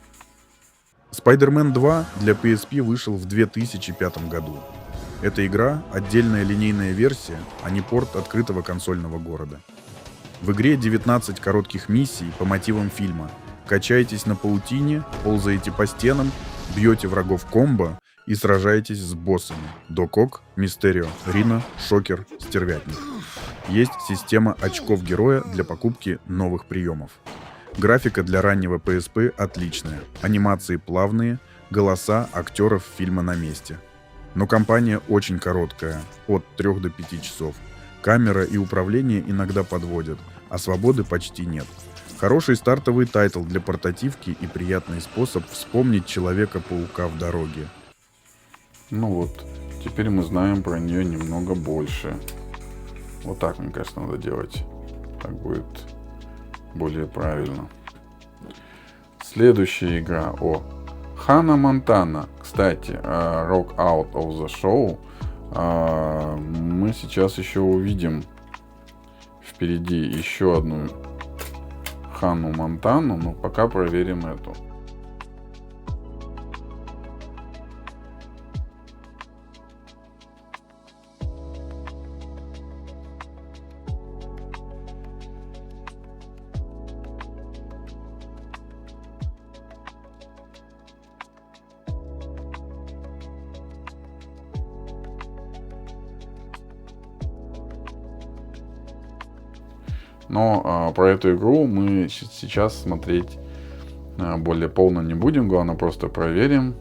Spider-Man 2 для PSP вышел в 2005 году. Эта игра — отдельная линейная версия, а не порт открытого консольного города. В игре 19 коротких миссий по мотивам фильма. Качаетесь на паутине, ползаете по стенам, бьете врагов комбо и сражаетесь с боссами. Док Ок, Мистерио, Рино, Шокер, Стервятник. Есть система очков героя для покупки новых приемов. Графика для раннего PSP отличная. Анимации плавные, голоса актеров фильма на месте. Но кампания очень короткая, от 3 до 5 часов. Камера и управление иногда подводят, а свободы почти нет. Хороший стартовый тайтл для портативки и приятный способ вспомнить Человека-паука в дороге. Ну вот, теперь мы знаем про нее немного больше. Вот так, мне кажется, надо делать. Так будет более правильно. Следующая игра. Ханна Монтана. Кстати, Rock Out of the Show мы сейчас еще увидим впереди еще одну Ханну Монтану, но пока проверим эту. Но про эту игру мы сейчас смотреть более полно не будем. Главное, просто проверим.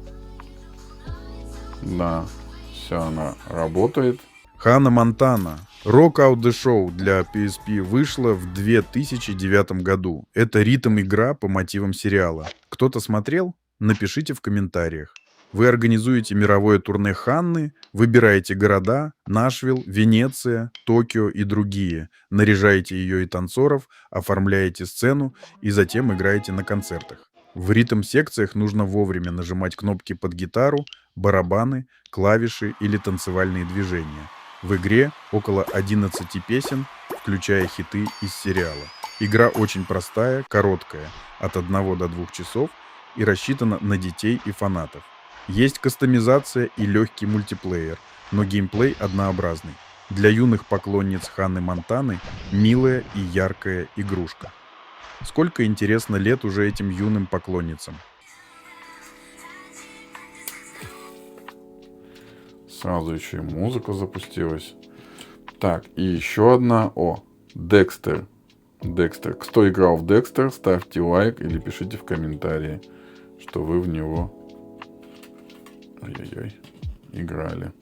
Да, все, она работает. Ханна Монтана. Rock Out the Show для PSP вышла в 2009 году. Это ритм-игра по мотивам сериала. Кто-то смотрел? Напишите в комментариях. Вы организуете мировое турне Ханны, выбираете города, Нашвилл, Венеция, Токио и другие, наряжаете ее и танцоров, оформляете сцену и затем играете на концертах. В ритм-секциях нужно вовремя нажимать кнопки под гитару, барабаны, клавиши или танцевальные движения. В игре около 11 песен, включая хиты из сериала. Игра очень простая, короткая, от 1 до 2 часов и рассчитана на детей и фанатов. Есть кастомизация и легкий мультиплеер, но геймплей однообразный. Для юных поклонниц Ханны Монтаны милая и яркая игрушка. Сколько, интересно, лет уже этим юным поклонницам? Сразу еще и музыка запустилась. Так, и еще одна. О, Декстер. Декстер. Кто играл в Декстер, ставьте лайк или пишите в комментарии, что вы в него играли.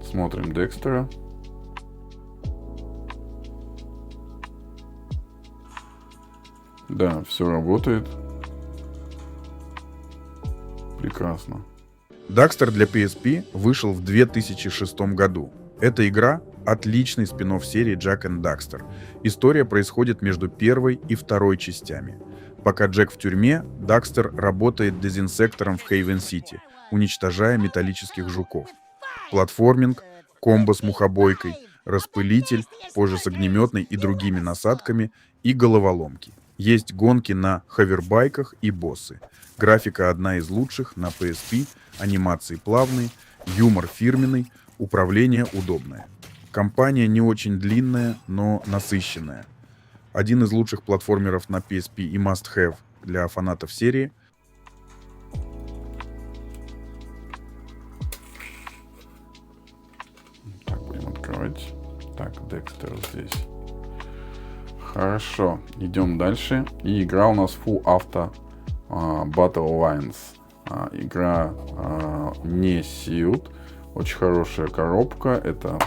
Смотрим Декстера. Да, все работает. Прекрасно. Декстер для PSP вышел в 2006 году. Эта игра — отличный спин-офф серии Jak and Daxter. История происходит между первой и второй частями. Пока Джек в тюрьме, Декстер работает дезинсектором в Хейвен-Сити, уничтожая металлических жуков. Платформинг, комбо с мухобойкой, распылитель, позже с огнеметной и другими насадками, и головоломки. Есть гонки на ховербайках и боссы. Графика одна из лучших на PSP, анимации плавные, юмор фирменный, управление удобное. Кампания не очень длинная, но насыщенная. Один из лучших платформеров на PSP и must-have для фанатов серии. Так, будем открывать. Так, Декстер здесь. Хорошо, идем дальше. И игра у нас Full Auto Battle Lines. Игра не Sealed. Очень хорошая коробка. Это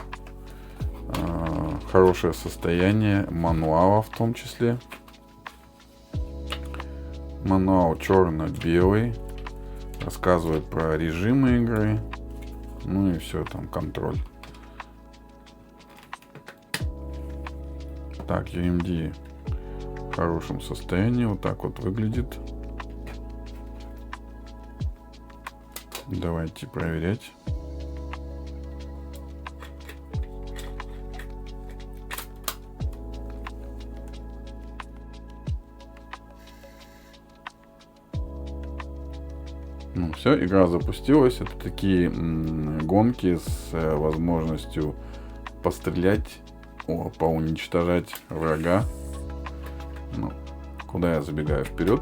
хорошее состояние мануала в том числе. Мануал черно-белый. Рассказывает про режимы игры. Ну и все, там контроль. Так, UMD в хорошем состоянии. Вот так вот выглядит. Давайте проверять. Ну все, игра запустилась. Это такие гонки с возможностью пострелять, поуничтожать врага. Ну, куда я забегаю вперед?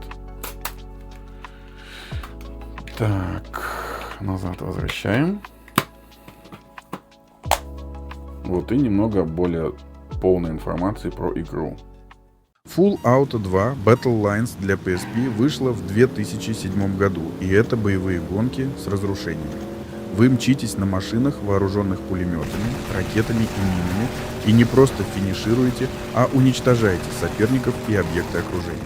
Так, назад возвращаем. Вот и немного более полной информации про игру. Full Auto 2 Battle Lines для PSP вышла в 2007 году, и это боевые гонки с разрушениями. Вы мчитесь на машинах, вооруженных пулеметами, ракетами и минами, и не просто финишируете, а уничтожаете соперников и объекты окружения.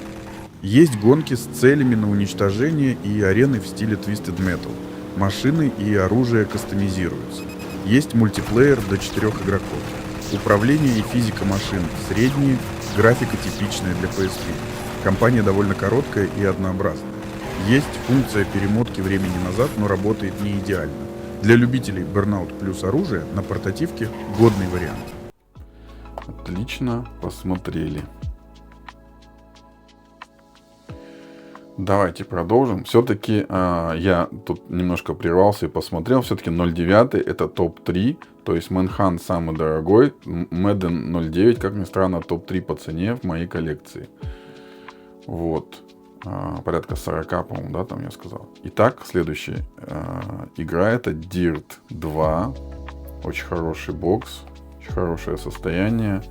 Есть гонки с целями на уничтожение и арены в стиле Twisted Metal. Машины и оружие кастомизируются. Есть мультиплеер до 4 игроков. Управление и физика машин средние, графика типичная для PSP. Компания довольно короткая и однообразная. Есть функция перемотки времени назад, но работает не идеально. Для любителей Burnout плюс оружие на портативке годный вариант. Отлично, посмотрели. Давайте продолжим. Все-таки я тут немножко прервался и посмотрел. Все-таки 0.9 это топ-3. То есть Manhunt самый дорогой. Madden 0.9, как ни странно, топ-3 по цене в моей коллекции. Вот. Порядка 40, по-моему, да, там я сказал. Итак, следующая игра это Dirt 2. Очень хороший бокс. Очень хорошее состояние.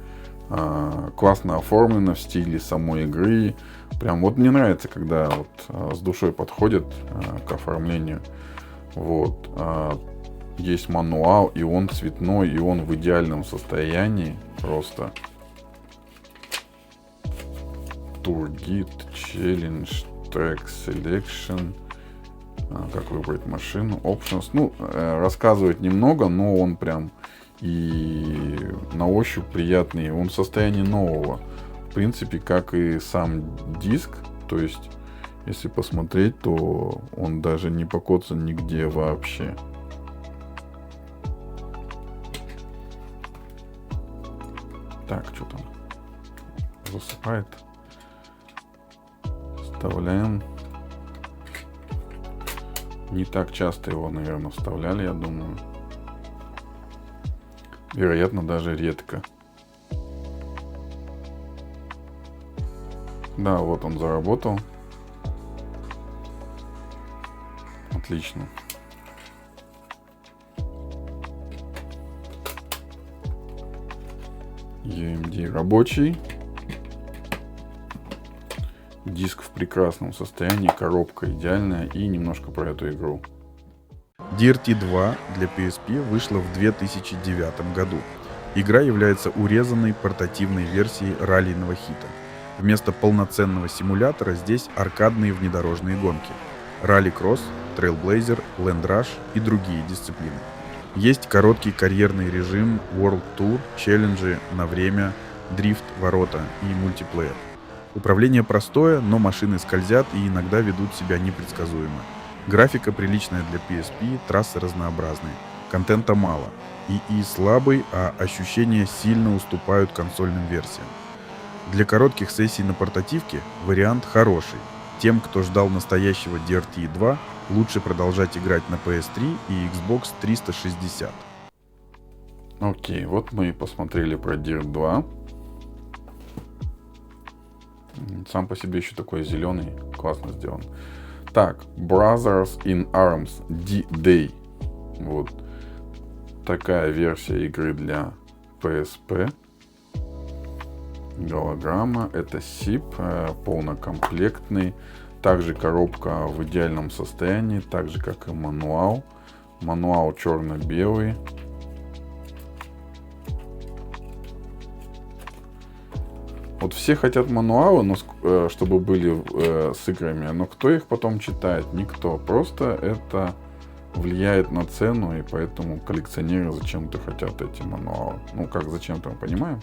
Классно оформлено в стиле самой игры. Прям вот мне нравится, когда вот с душой подходят к оформлению. Вот. Есть мануал, и он цветной, и он в идеальном состоянии. Просто. Tour Guide, Challenge, Track Selection. Как выбрать машину. Options. Ну, рассказывает немного, но он прям и на ощупь приятный. Он в состоянии нового. В принципе, как и сам диск. То есть, если посмотреть, то он даже не покоцан нигде вообще. Так, что там? Засыпает. Вставляем. Не так часто его, наверное, вставляли, я думаю. Вероятно, даже редко. Да, вот он заработал. отлично. UMD рабочий. Диск в прекрасном состоянии, коробка идеальная, и немножко про эту игру. DRT 2 для PSP вышла в 2009 году. Игра является урезанной портативной версией раллийного хита. Вместо полноценного симулятора здесь аркадные внедорожные гонки. Ралли-кросс, Trailblazer, Land Rush и другие дисциплины. Есть короткий карьерный режим, World Tour, челленджи на время, дрифт, ворота и мультиплеер. Управление простое, но машины скользят и иногда ведут себя непредсказуемо. Графика приличная для PSP, трассы разнообразные. Контента мало. ИИ слабый, а ощущения сильно уступают консольным версиям. Для коротких сессий на портативке вариант хороший. Тем, кто ждал настоящего DRT 2, лучше продолжать играть на PS3 и Xbox 360. Окей, вот мы и посмотрели про Dirt 2. Сам по себе еще такой зеленый, классно сделан. Так, Brothers in Arms D-Day. Вот такая версия игры для PSP. Голограмма, это SIP, полнокомплектный. Также коробка в идеальном состоянии, так же как и мануал. Мануал черно-белый. Вот все хотят мануалы, но, чтобы были с играми, но кто их потом читает? Никто. Просто это влияет на цену, и поэтому коллекционеры зачем-то хотят эти мануалы. Ну, как зачем-то, мы понимаем.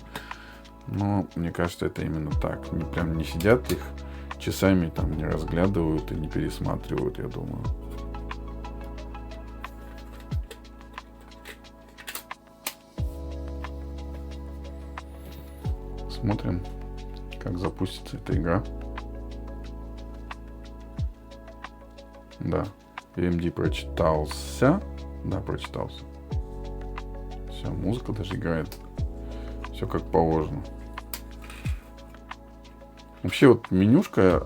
Но мне кажется, это именно так. Они прям не сидят их часами, там не разглядывают и не пересматривают, я думаю. Смотрим, как запустится эта игра. Да, AMD прочитался. Да, прочитался. Все, музыка даже играет. Все как положено. Вообще вот менюшка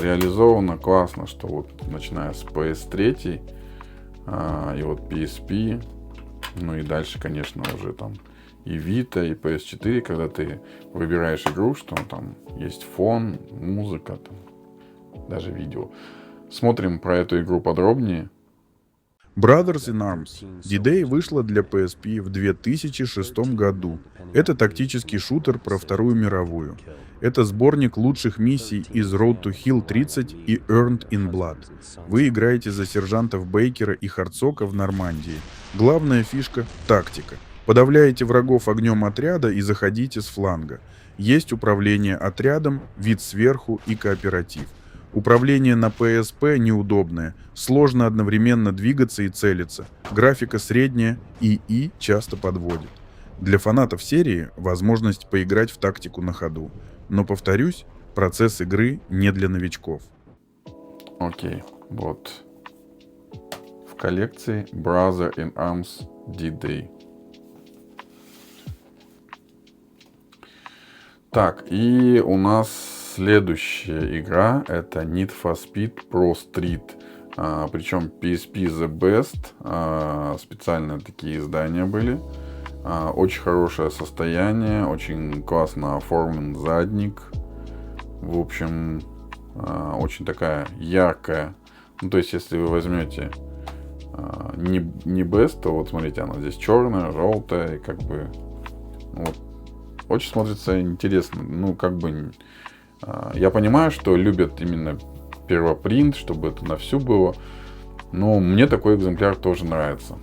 реализована классно, что вот начиная с PS3 и вот PSP, ну и дальше, конечно, уже там и Vita, и PS4, когда ты выбираешь игру, что там есть фон, музыка, там, даже видео. Смотрим про эту игру подробнее. Brothers in Arms D-Day вышла для PSP в 2006 году. Это тактический шутер про Вторую мировую. Это сборник лучших миссий из Road to Hill 30 и Earned in Blood. Вы играете за сержантов Бейкера и Харцока в Нормандии. Главная фишка — тактика. Подавляете врагов огнем отряда и заходите с фланга. Есть управление отрядом, вид сверху и кооператив. Управление на PSP неудобное, сложно одновременно двигаться и целиться. Графика средняя, ИИ часто подводит. Для фанатов серии возможность поиграть в тактику на ходу. Но, повторюсь, процесс игры не для новичков. Окей, вот. В коллекции Brothers in Arms D-Day. Так, и у нас следующая игра, это Need for Speed Pro Street. Причем PSP The Best. Специально такие издания были. Очень хорошее состояние, очень классно оформлен задник. В общем, очень такая яркая. Ну, то есть, если вы возьмете не Best, то вот смотрите, она здесь черная, желтая, и как бы вот, очень смотрится интересно. Ну, как бы я понимаю, что любят именно первопринт, чтобы это на всю было. Но мне такой экземпляр тоже нравится.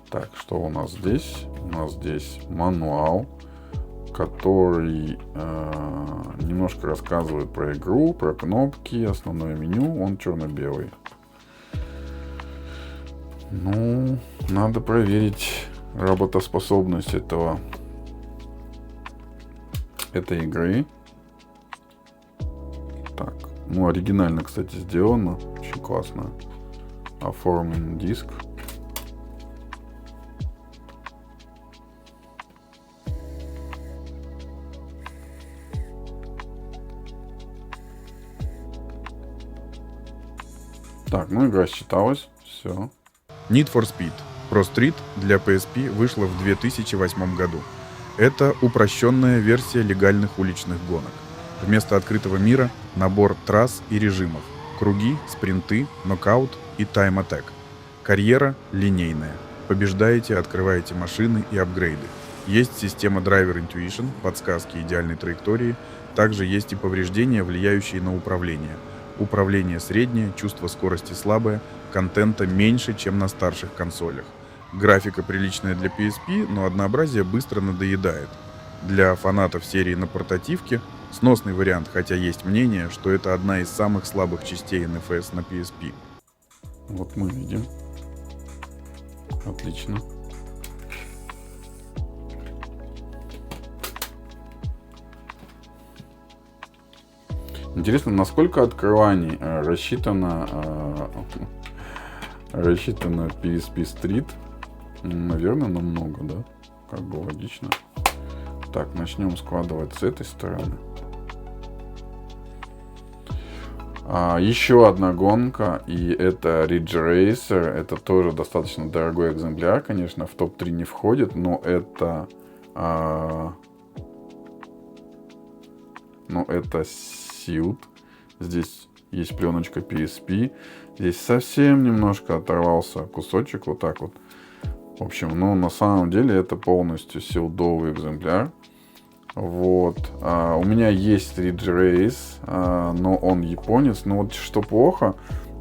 Так, что у нас здесь? У нас здесь мануал, который немножко рассказывает про игру, про кнопки, основное меню. Он черно-белый. Ну, надо проверить работоспособность этой игры. Так, ну оригинально, кстати, сделано, очень классно оформлен диск. Так, ну игра считалась. Все. Need for Speed Pro Street для PSP вышла в 2008 году. Это упрощенная версия легальных уличных гонок. Вместо открытого мира набор трасс и режимов. Круги, спринты, нокаут и тайм-аттек. Карьера линейная. Побеждаете, открываете машины и апгрейды. Есть система Driver Intuition, подсказки идеальной траектории. Также есть и повреждения, влияющие на управление. Управление среднее, чувство скорости слабое, контента меньше, чем на старших консолях. Графика приличная для PSP, но однообразие быстро надоедает. Для фанатов серии на портативке сносный вариант, хотя есть мнение, что это одна из самых слабых частей NFS на PSP. Вот мы видим. Отлично. Интересно, насколько открываний рассчитано PSP Street? Наверное, намного, да? Как бы логично. Так, начнем складывать с этой стороны. Еще одна гонка, и это Ridge Racer. Это тоже достаточно дорогой экземпляр, конечно, в топ-3 не входит, но это Sealed. Здесь есть пленочка PSP. Здесь совсем немножко оторвался кусочек, вот так вот. В общем, ну, на самом деле это полностью силдовый экземпляр. Вот. У меня есть Ridge Race, но он японец. Но вот что плохо,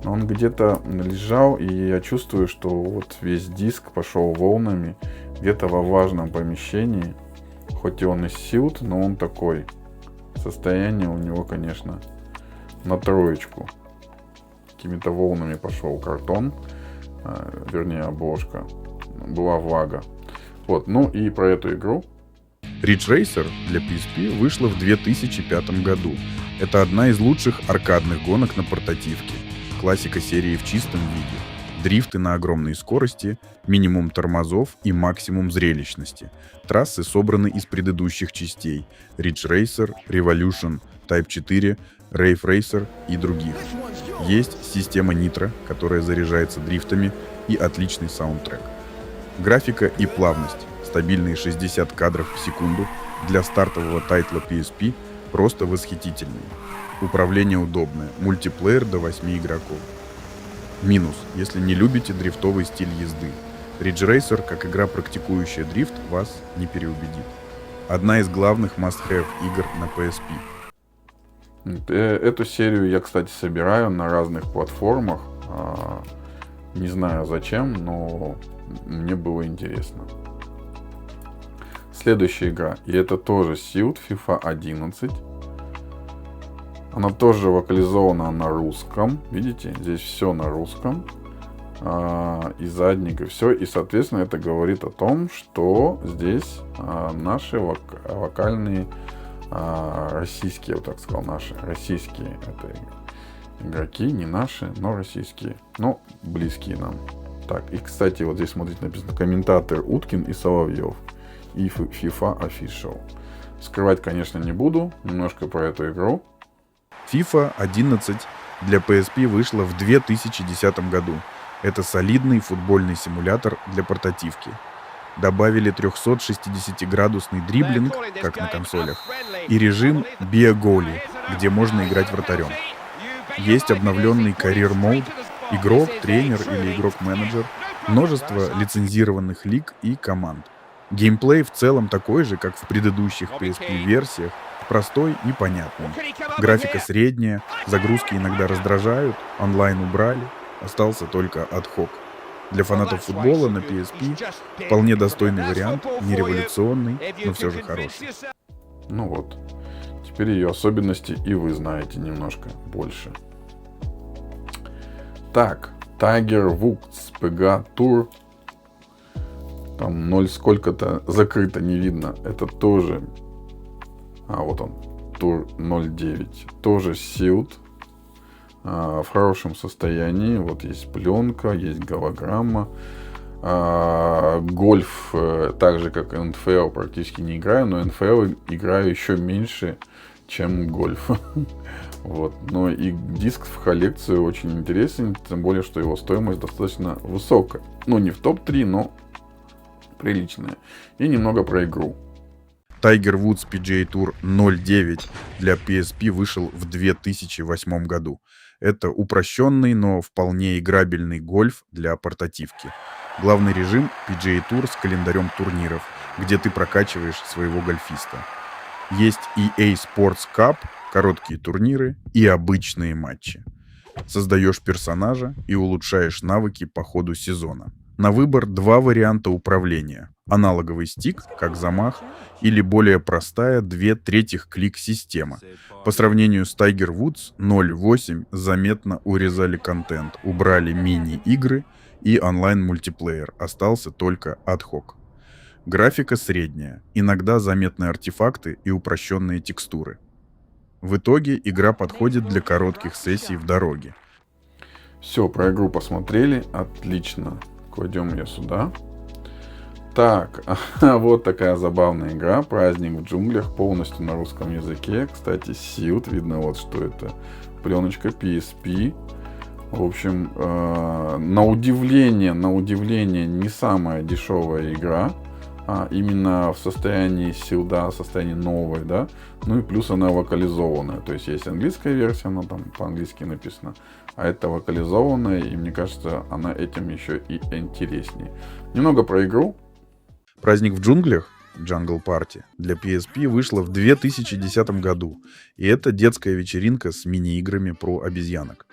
он где-то лежал, и я чувствую, что вот весь диск пошел волнами где-то во влажном помещении. Хоть и он и sealed, но он такой. Состояние у него, конечно, на троечку. Какими-то волнами пошел картон, вернее обложка. Была влага. Вот, ну и про эту игру. Ridge Racer для PSP вышла в 2005 году. Это одна из лучших аркадных гонок на портативке. Классика серии в чистом виде. Дрифты на огромной скорости, минимум тормозов и максимум зрелищности. Трассы собраны из предыдущих частей: Ridge Racer, Revolution, Type 4, Rave Racer и других. Есть система Nitro, которая заряжается дрифтами, и отличный саундтрек. Графика и плавность, стабильные 60 кадров в секунду для стартового тайтла PSP просто восхитительные. Управление удобное, мультиплеер до 8 игроков. Минус, если не любите дрифтовый стиль езды. Ridge Racer, как игра, практикующая дрифт, вас не переубедит. Одна из главных must-have игр на PSP. Эту серию я, кстати, собираю на разных платформах. Не знаю зачем, но мне было интересно. Следующая игра, и это тоже Sealed, FIFA 11. Она тоже локализована на русском. Видите, здесь все на русском. И задник, и все. И, соответственно, это говорит о том, что здесь наши локальные, российские, я бы так сказал, наши российские это игроки, не наши, но российские, но близкие нам. Так, и, кстати, вот здесь, смотрите, написано комментатор Уткин и Соловьев. И FIFA Official. Скрывать, конечно, не буду. Немножко про эту игру. FIFA 11 для PSP вышла в 2010 году. Это солидный футбольный симулятор для портативки. Добавили 360-градусный дриблинг, как на консолях, и режим биоголи, где можно играть вратарем. Есть обновленный Career Mode, игрок, тренер или игрок-менеджер, множество лицензированных лиг и команд. Геймплей в целом такой же, как в предыдущих PSP-версиях, простой и понятный. Графика средняя, загрузки иногда раздражают, онлайн убрали, остался только ад-хок. Для фанатов футбола на PSP вполне достойный вариант, не революционный, но все же хороший. Ну вот, теперь ее особенности и вы знаете немножко больше. Так, Tiger Woods PGA Tour. Там 0 сколько-то закрыто, не видно. Это тоже... вот он. Тур 0.9. Тоже Sealed. В хорошем состоянии. Вот есть пленка, есть голограмма. Гольф, так же как NFL, практически не играю. Но NFL играю еще меньше, чем гольф. Вот. Но и диск в коллекцию очень интересен, тем более, что его стоимость достаточно высокая. Ну, не в топ-3, но приличная. И немного про игру. Tiger Woods PGA Tour 09 для PSP вышел в 2008 году. Это упрощенный, но вполне играбельный гольф для портативки. Главный режим PGA Tour с календарем турниров, где ты прокачиваешь своего гольфиста. Есть EA Sports Cup, короткие турниры и обычные матчи. Создаешь персонажа и улучшаешь навыки по ходу сезона. На выбор 2 варианта управления. Аналоговый стик, как замах, или более простая 2/3 клик-система. По сравнению с Tiger Woods 08 заметно урезали контент, убрали мини-игры и онлайн-мультиплеер, остался только ad-hoc. Графика средняя, иногда заметны артефакты и упрощенные текстуры. В итоге игра подходит для коротких сессий в дороге. Все, про игру посмотрели, отлично. Кладем ее сюда. Так, вот такая забавная игра. Праздник в джунглях, полностью на русском языке. Кстати, Sealed, видно вот, что это пленочка PSP. В общем, на удивление, не самая дешевая игра. Именно в состоянии Sealed, в состоянии новой, да. Ну и плюс она локализованная. То есть есть английская версия, она там по-английски написана. А это локализованная, и мне кажется, она этим еще и интереснее. Немного про игру. Праздник в джунглях Jungle Party для PSP вышла в 2010 году. И это детская вечеринка с мини-играми про обезьянок.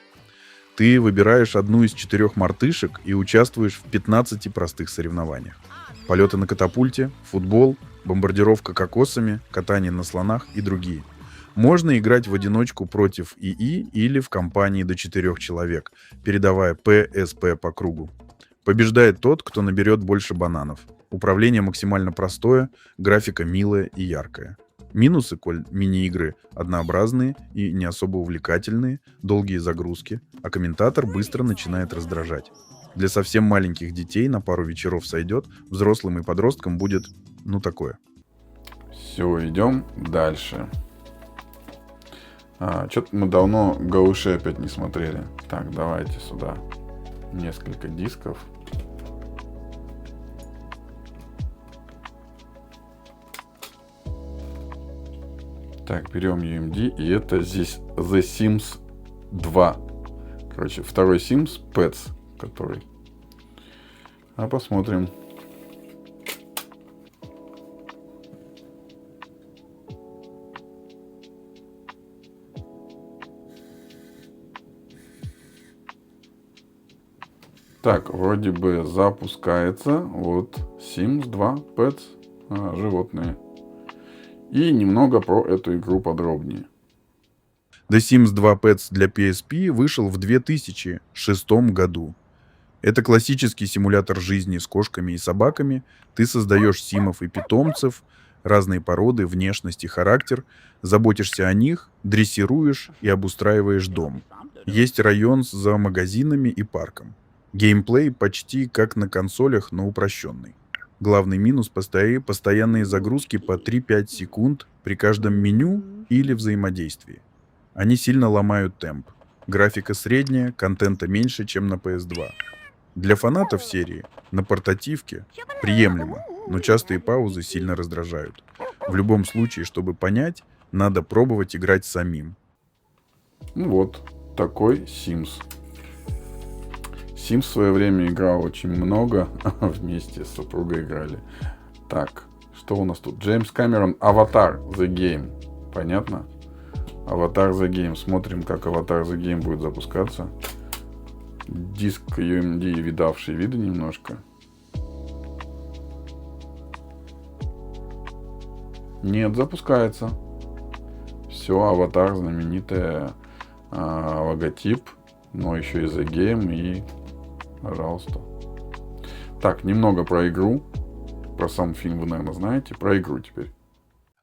Ты выбираешь одну из 4 мартышек и участвуешь в 15 простых соревнованиях. Полеты на катапульте, футбол, бомбардировка кокосами, катание на слонах и другие. Можно играть в одиночку против ИИ или в компании до 4 человек, передавая ПСП по кругу. Побеждает тот, кто наберет больше бананов. Управление максимально простое, графика милая и яркая. Минусы, коль мини-игры однообразные и не особо увлекательные, долгие загрузки, а комментатор быстро начинает раздражать. Для совсем маленьких детей на пару вечеров сойдет, взрослым и подросткам будет, такое. Все, идем дальше. Что-то мы давно галуши опять не смотрели. Так, давайте сюда несколько дисков. Так, берем UMD, и это здесь The Sims 2. Короче, второй Sims Pets, который. Посмотрим. Так, вроде бы запускается. Вот Sims 2 Pets, животные. И немного про эту игру подробнее. The Sims 2 Pets для PSP вышел в 2006 году. Это классический симулятор жизни с кошками и собаками. Ты создаешь симов и питомцев, разные породы, внешность и характер, заботишься о них, дрессируешь и обустраиваешь дом. Есть район за магазинами и парком. Геймплей почти как на консолях, но упрощенный. Главный минус — постоянные загрузки по 3-5 секунд при каждом меню или взаимодействии. Они сильно ломают темп. Графика средняя, контента меньше, чем на PS2. Для фанатов серии на портативке приемлемо, но частые паузы сильно раздражают. В любом случае, чтобы понять, надо пробовать играть самим. Вот такой Sims. Sims в свое время играл очень много, вместе с супругой играли. Так, что у нас тут? Джеймс Кэмерон, Avatar The Game. Понятно? Avatar The Game. Смотрим, как Avatar The Game будет запускаться. Диск UMD, видавший виды немножко. Нет, запускается. Все, Avatar, знаменитая логотип, но еще и The Game, и пожалуйста. Так, немного про игру. Про сам фильм вы, наверное, знаете. Про игру теперь.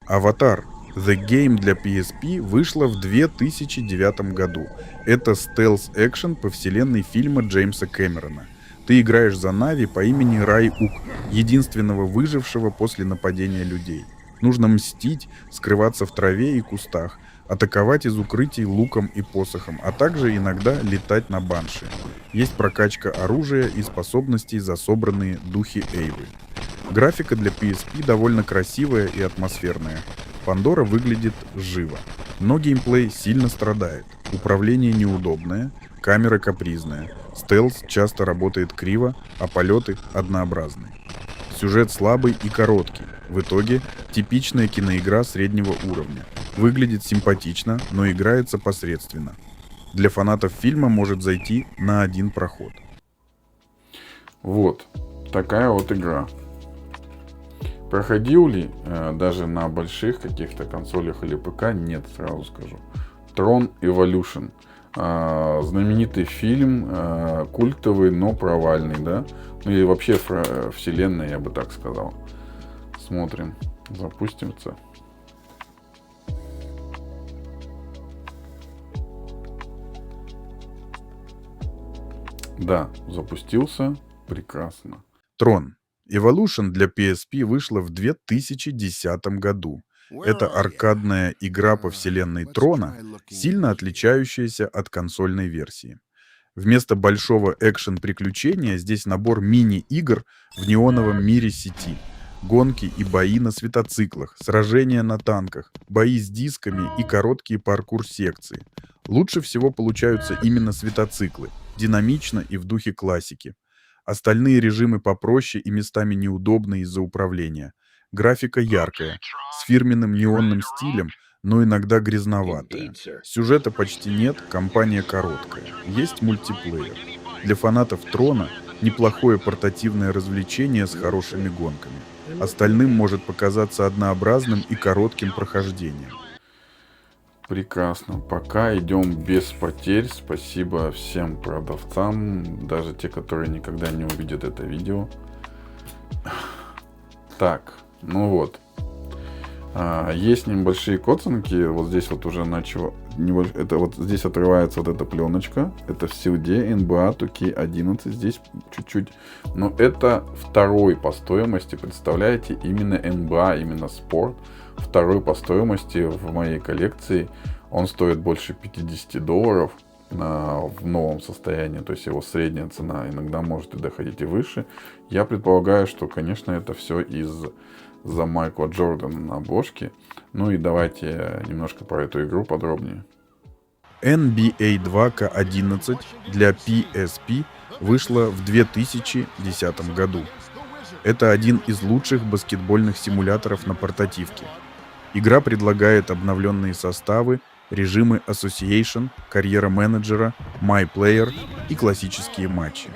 Avatar The Game для PSP вышла в 2009 году. Это стелс-экшен по вселенной фильма Джеймса Кэмерона. Ты играешь за Нави по имени Рай Ук, единственного выжившего после нападения людей. Нужно мстить, скрываться в траве и кустах, атаковать из укрытий луком и посохом, а также иногда летать на банши. Есть прокачка оружия и способностей за собранные духи Эйвы. Графика для PSP довольно красивая и атмосферная. Пандора выглядит живо, но геймплей сильно страдает. Управление неудобное, камера капризная, стелс часто работает криво, а полеты однообразные. Сюжет слабый и короткий. В итоге типичная киноигра среднего уровня. Выглядит симпатично, но играется посредственно. Для фанатов фильма может зайти на один проход. Вот такая вот игра. Проходил ли даже на больших каких-то консолях или п.к.? Нет, сразу скажу. Tron Evolution. Знаменитый фильм, культовый, но провальный, да? Ну и вообще вселенная, я бы так сказал. Смотрим. Запустимся. Да, запустился. Прекрасно. Tron Evolution для PSP вышла в 2010 году. Это аркадная игра по вселенной Трона, сильно отличающаяся от консольной версии. Вместо большого экшен-приключения здесь набор мини-игр в неоновом мире сети. Гонки и бои на светоциклах, сражения на танках, бои с дисками и короткие паркур-секции. Лучше всего получаются именно светоциклы, динамично и в духе классики. Остальные режимы попроще и местами неудобны из-за управления. Графика яркая, с фирменным неонным стилем, но иногда грязноватая. Сюжета почти нет, кампания короткая. Есть мультиплеер. Для фанатов Трона неплохое портативное развлечение с хорошими гонками. Остальным может показаться однообразным и коротким прохождением. Прекрасно. Пока идем без потерь. Спасибо всем продавцам, даже те, которые никогда не увидят это видео. Так, ну вот. Есть небольшие коцанки. Вот здесь вот уже начало. Это вот здесь отрывается вот эта пленочка. Это в силде NBA 2K11. Здесь чуть-чуть. Но это второй по стоимости. Представляете? Именно NBA, именно спорт. Второй по стоимости в моей коллекции. Он стоит больше $50 в новом состоянии. То есть его средняя цена иногда может и доходить и выше. Я предполагаю, что, конечно, это все из-за Майкла Джордана на обложке. Ну и давайте немножко про эту игру подробнее. NBA 2K11 для PSP вышла в 2010 году. Это один из лучших баскетбольных симуляторов на портативке. Игра предлагает обновленные составы, режимы Association, карьера менеджера, My Player и классические матчи.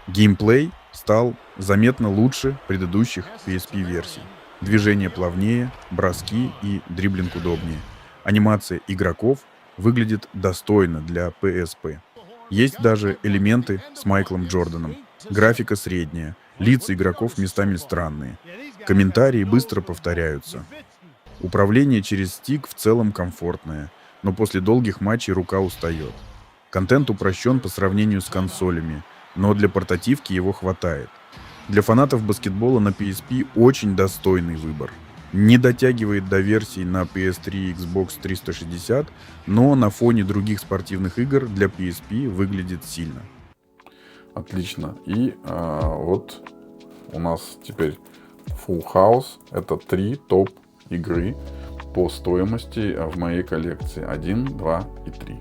Геймплей стал заметно лучше предыдущих PSP-версий. Движение плавнее, броски и дриблинг удобнее. Анимация игроков выглядит достойно для PSP. Есть даже элементы с Майклом Джорданом. Графика средняя, лица игроков местами странные. Комментарии быстро повторяются. Управление через стик в целом комфортное, но после долгих матчей рука устает. Контент упрощен по сравнению с консолями, но для портативки его хватает. Для фанатов баскетбола на PSP очень достойный выбор. Не дотягивает до версий на PS3 и Xbox 360, но на фоне других спортивных игр для PSP выглядит сильно. Отлично. И вот у нас теперь Full House. Это 3 топ игры по стоимости в моей коллекции. 1, 2 и 3.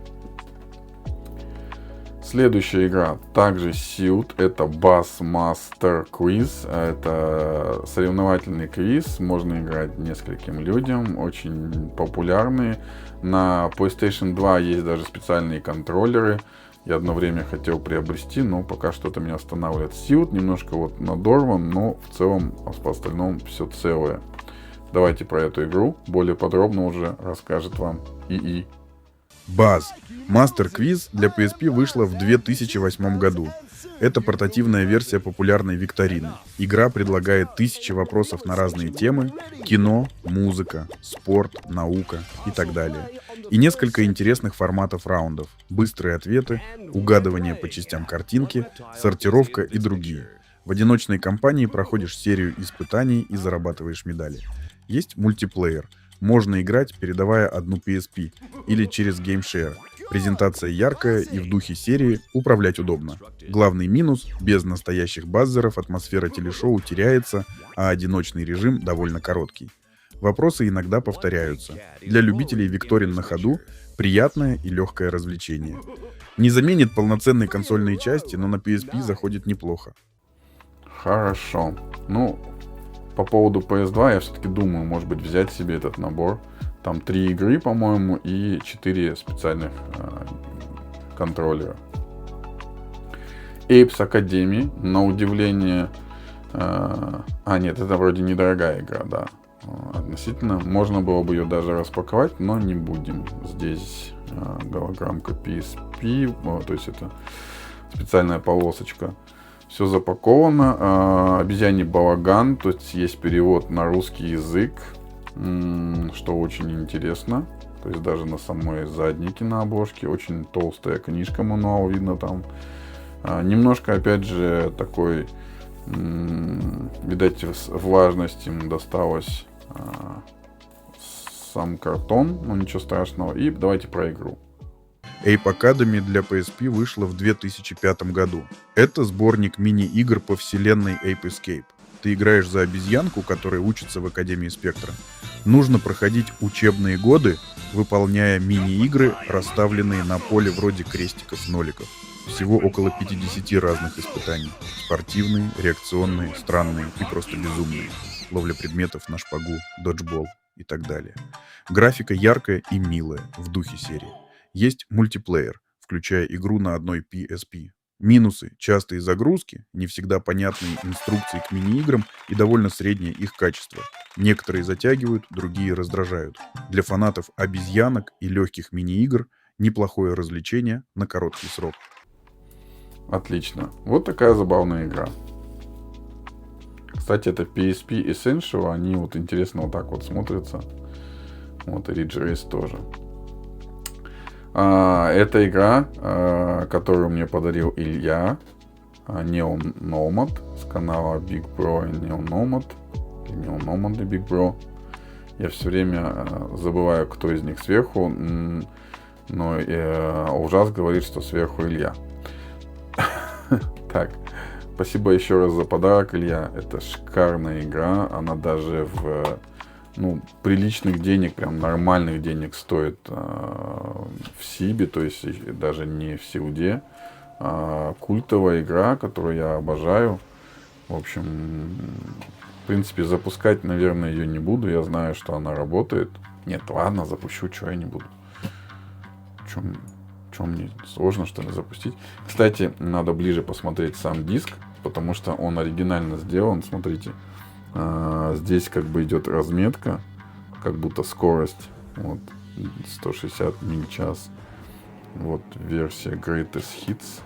Следующая игра также Sealed. Это Bassmaster Quiz. Это соревновательный квиз. Можно играть нескольким людям. Очень популярный. На PlayStation 2 есть даже специальные контроллеры. Я одно время хотел приобрести, но пока что-то меня останавливает. Sealed немножко вот надорван, но в целом по остальному все целое. Давайте про эту игру более подробно уже расскажет вам ИИ. Buzz Master Quiz для PSP вышла в 2008 году. Это портативная версия популярной викторины. Игра предлагает 1000 вопросов на разные темы: кино, музыка, спорт, наука и так далее. И несколько интересных форматов раундов: быстрые ответы, угадывание по частям картинки, сортировка и другие. В одиночной кампании проходишь серию испытаний и зарабатываешь медали. Есть мультиплеер. Можно играть, передавая одну PSP или через GameShare. Презентация яркая и в духе серии, управлять удобно. Главный минус — без настоящих баззеров атмосфера телешоу теряется, а одиночный режим довольно короткий. Вопросы иногда повторяются. Для любителей викторин на ходу приятное и легкое развлечение. Не заменит полноценные консольные части, но на PSP заходит неплохо. Хорошо. Ну, по поводу PS2 я все-таки думаю, может быть, взять себе этот набор. Там 3 игры, по-моему, и 4 специальных контроллера. Apes Academy, на удивление... нет, это вроде недорогая игра, да. Относительно. Можно было бы ее даже распаковать, но не будем. Здесь голограммка PSP, то есть это специальная полосочка. Все запаковано. Обезьяний балаган, то есть есть перевод на русский язык, что очень интересно. То есть даже на самой заднике на обложке очень толстая книжка, мануал видно там. Немножко, опять же, такой, видать, влажность им досталось сам картон, но ничего страшного. И давайте про игру. Ape Academy для PSP вышла в 2005 году. Это сборник мини-игр по вселенной Ape Escape. Ты играешь за обезьянку, которая учится в Академии Спектра. Нужно проходить учебные годы, выполняя мини-игры, расставленные на поле вроде крестиков-ноликов. Всего около 50 разных испытаний. Спортивные, реакционные, странные и просто безумные. Ловля предметов на шпагу, доджбол и так далее. Графика яркая и милая, в духе серии. Есть мультиплеер, включая игру на одной PSP. Минусы — частые загрузки, не всегда понятные инструкции к мини-играм и довольно среднее их качество. Некоторые затягивают, другие раздражают. Для фанатов обезьянок и легких мини-игр неплохое развлечение на короткий срок. Отлично. Вот такая забавная игра. Кстати, это PSP Essential, они вот интересно вот так вот смотрятся. Вот и Ridge Race тоже. Это игра, которую мне подарил Илья, Neo Nomad с канала Big Bro и Neo Nomad. Neo Nomad и Big Bro. Я все время забываю, кто из них сверху, но ужас говорит, что сверху Илья. Так, спасибо еще раз за подарок, Илья. Это шикарная игра. Она даже в приличных денег, прям нормальных денег стоит в Сибе, то есть даже не в Силде. Культовая игра, которую я обожаю. В общем, в принципе, запускать, наверное, ее не буду. Я знаю, что она работает. Нет, ладно, запущу, что я не буду. Что мне сложно, что ли, запустить? Кстати, надо ближе посмотреть сам диск, потому что он оригинально сделан. Смотрите, здесь как бы идет разметка, как будто скорость. Вот, 160 миль в час. Вот версия Greatest Hits.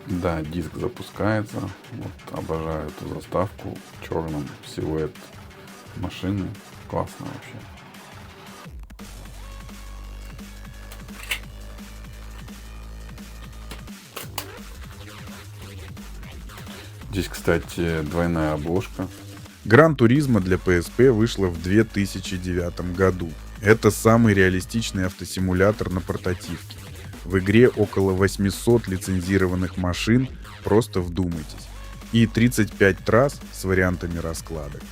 Да, диск запускается. Вот, обожаю эту заставку. В черном силуэт машины. Классно вообще. Здесь, кстати, двойная обложка. Gran Turismo для PSP вышла в 2009 году. Это самый реалистичный автосимулятор на портативке. В игре около 800 лицензированных машин, просто вдумайтесь. И 35 трасс с вариантами раскладок.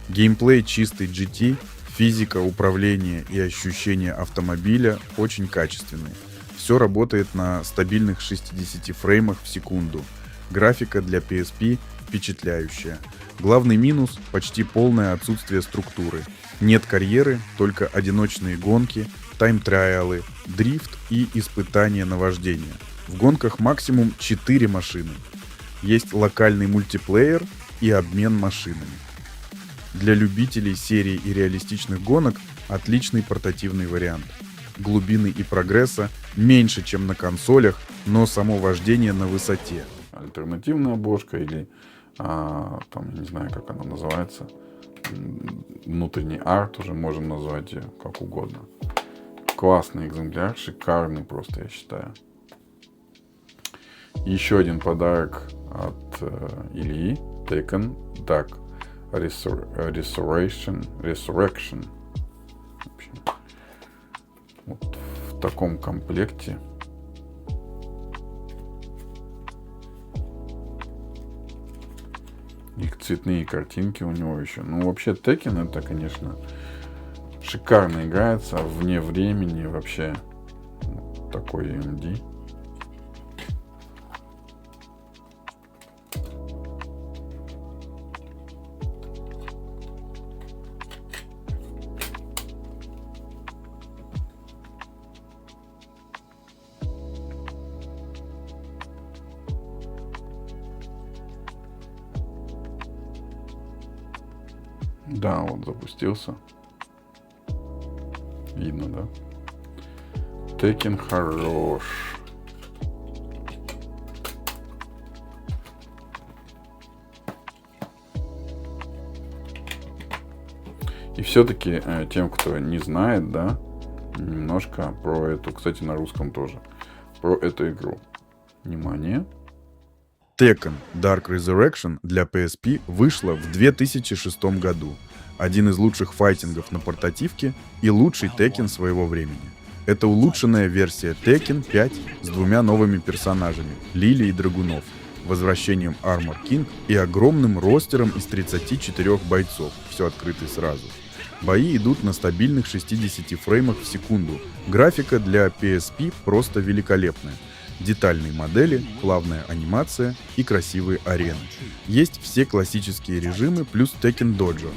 Геймплей чистый GT, физика, управление и ощущение автомобиля очень качественные. Все работает на стабильных 60 фреймах в секунду. Графика для PSP впечатляющая. Главный минус — почти полное отсутствие структуры. Нет карьеры, только одиночные гонки, тайм-траялы, дрифт и испытания на вождение. В гонках максимум 4 машины. Есть локальный мультиплеер и обмен машинами. Для любителей серии и реалистичных гонок отличный портативный вариант. Глубины и прогресса меньше, чем на консолях, но само вождение на высоте. Альтернативная обложка или там, не знаю, как она называется, внутренний арт, уже можем назвать ее как угодно. классный экземпляр, шикарный просто, я считаю. Еще один подарок от Ильи. Tekken Dark Resurrection. В общем, вот в таком комплекте. И цветные картинки у него еще. Ну, вообще, Tekken это, конечно, шикарно играется, вне времени вообще. Вот такой AMD. Да, вот запустился. Видно, да? Tekken хорош. И все-таки тем, кто не знает, да, немножко про эту, кстати, на русском тоже, про эту игру. Внимание. Tekken Dark Resurrection для PSP вышла в 2006 году. Один из лучших файтингов на портативке и лучший Tekken своего времени. Это улучшенная версия Tekken 5 с двумя новыми персонажами — Лили и Драгунов, возвращением Armor King и огромным ростером из 34 бойцов, все открыто сразу. Бои идут на стабильных 60 фреймах в секунду. Графика для PSP просто великолепная. Детальные модели, плавная анимация и красивые арены. Есть все классические режимы плюс Tekken Dojo.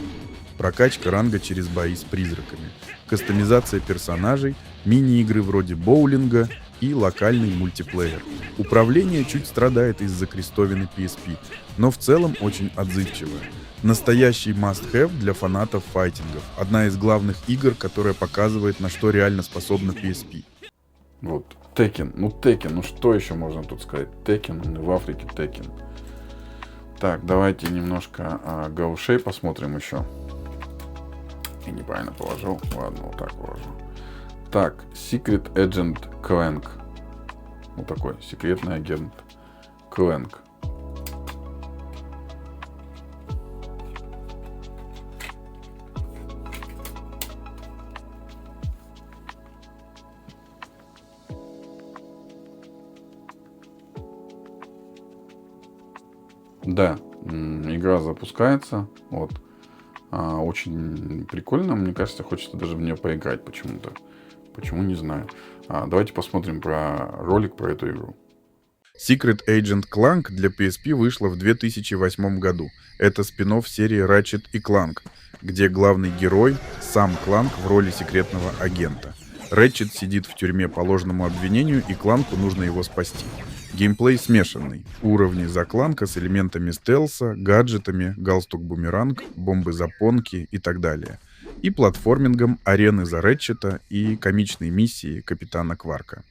Прокачка ранга через бои с призраками. Кастомизация персонажей, мини-игры вроде боулинга и локальный мультиплеер. Управление чуть страдает из-за крестовины PSP, но в целом очень отзывчивое. Настоящий must-have для фанатов файтингов. Одна из главных игр, которая показывает, на что реально способна PSP. Вот, Tekken. Ну, Tekken. Ну, что еще можно тут сказать? Tekken. В Африке Tekken. Так, давайте немножко гаушей посмотрим еще. Я неправильно положил. Ладно, вот так положу. Так, Secret Agent Clank. Вот такой, секретный агент Clank. Да, игра запускается. Вот. Очень прикольно. Мне кажется, хочется даже в нее поиграть почему-то. Почему, не знаю. Давайте посмотрим ролик про эту игру. Secret Agent Clank для PSP вышла в 2008 году. Это спин-офф серии Ratchet и Clank, где главный герой сам Clank в роли секретного агента. Ratchet сидит в тюрьме по ложному обвинению, и Кланку нужно его спасти. Геймплей смешанный. Уровни за Кланка с элементами стелса, гаджетами, галстук-бумеранг, бомбы-запонки и так далее. И платформингом арены за Рэтчета и комичной миссии Капитана Кварка.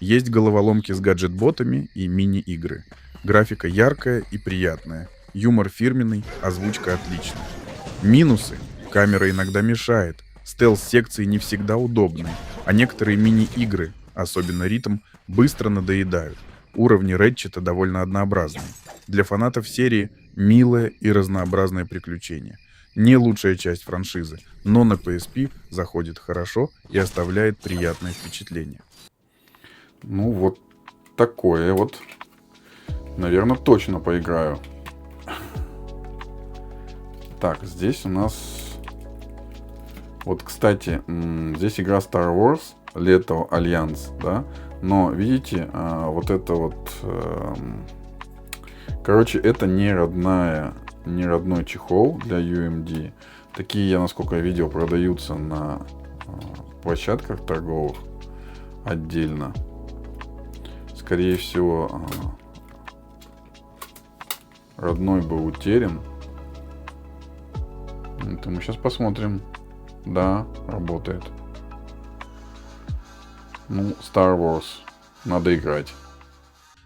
Есть головоломки с гаджет-ботами и мини-игры. Графика яркая и приятная. Юмор фирменный, озвучка отличная. Минусы. Камера иногда мешает. Стелс-секции не всегда удобные, а некоторые мини-игры, особенно ритм, быстро надоедают. Уровни Рэтчета довольно однообразные. Для фанатов серии милое и разнообразное приключение. Не лучшая часть франшизы, но на PSP заходит хорошо и оставляет приятное впечатление. Ну вот такое вот. Наверное, точно поиграю. Так, здесь у нас... Вот, кстати, здесь игра Star Wars, Lethal Alliance, да? Но, видите, вот это вот... Короче, это не родной чехол для UMD. Такие, я насколько я видел, продаются на площадках торговых отдельно. Скорее всего, родной был утерян. Это мы сейчас посмотрим. Да, работает. Ну, Star Wars. Надо играть.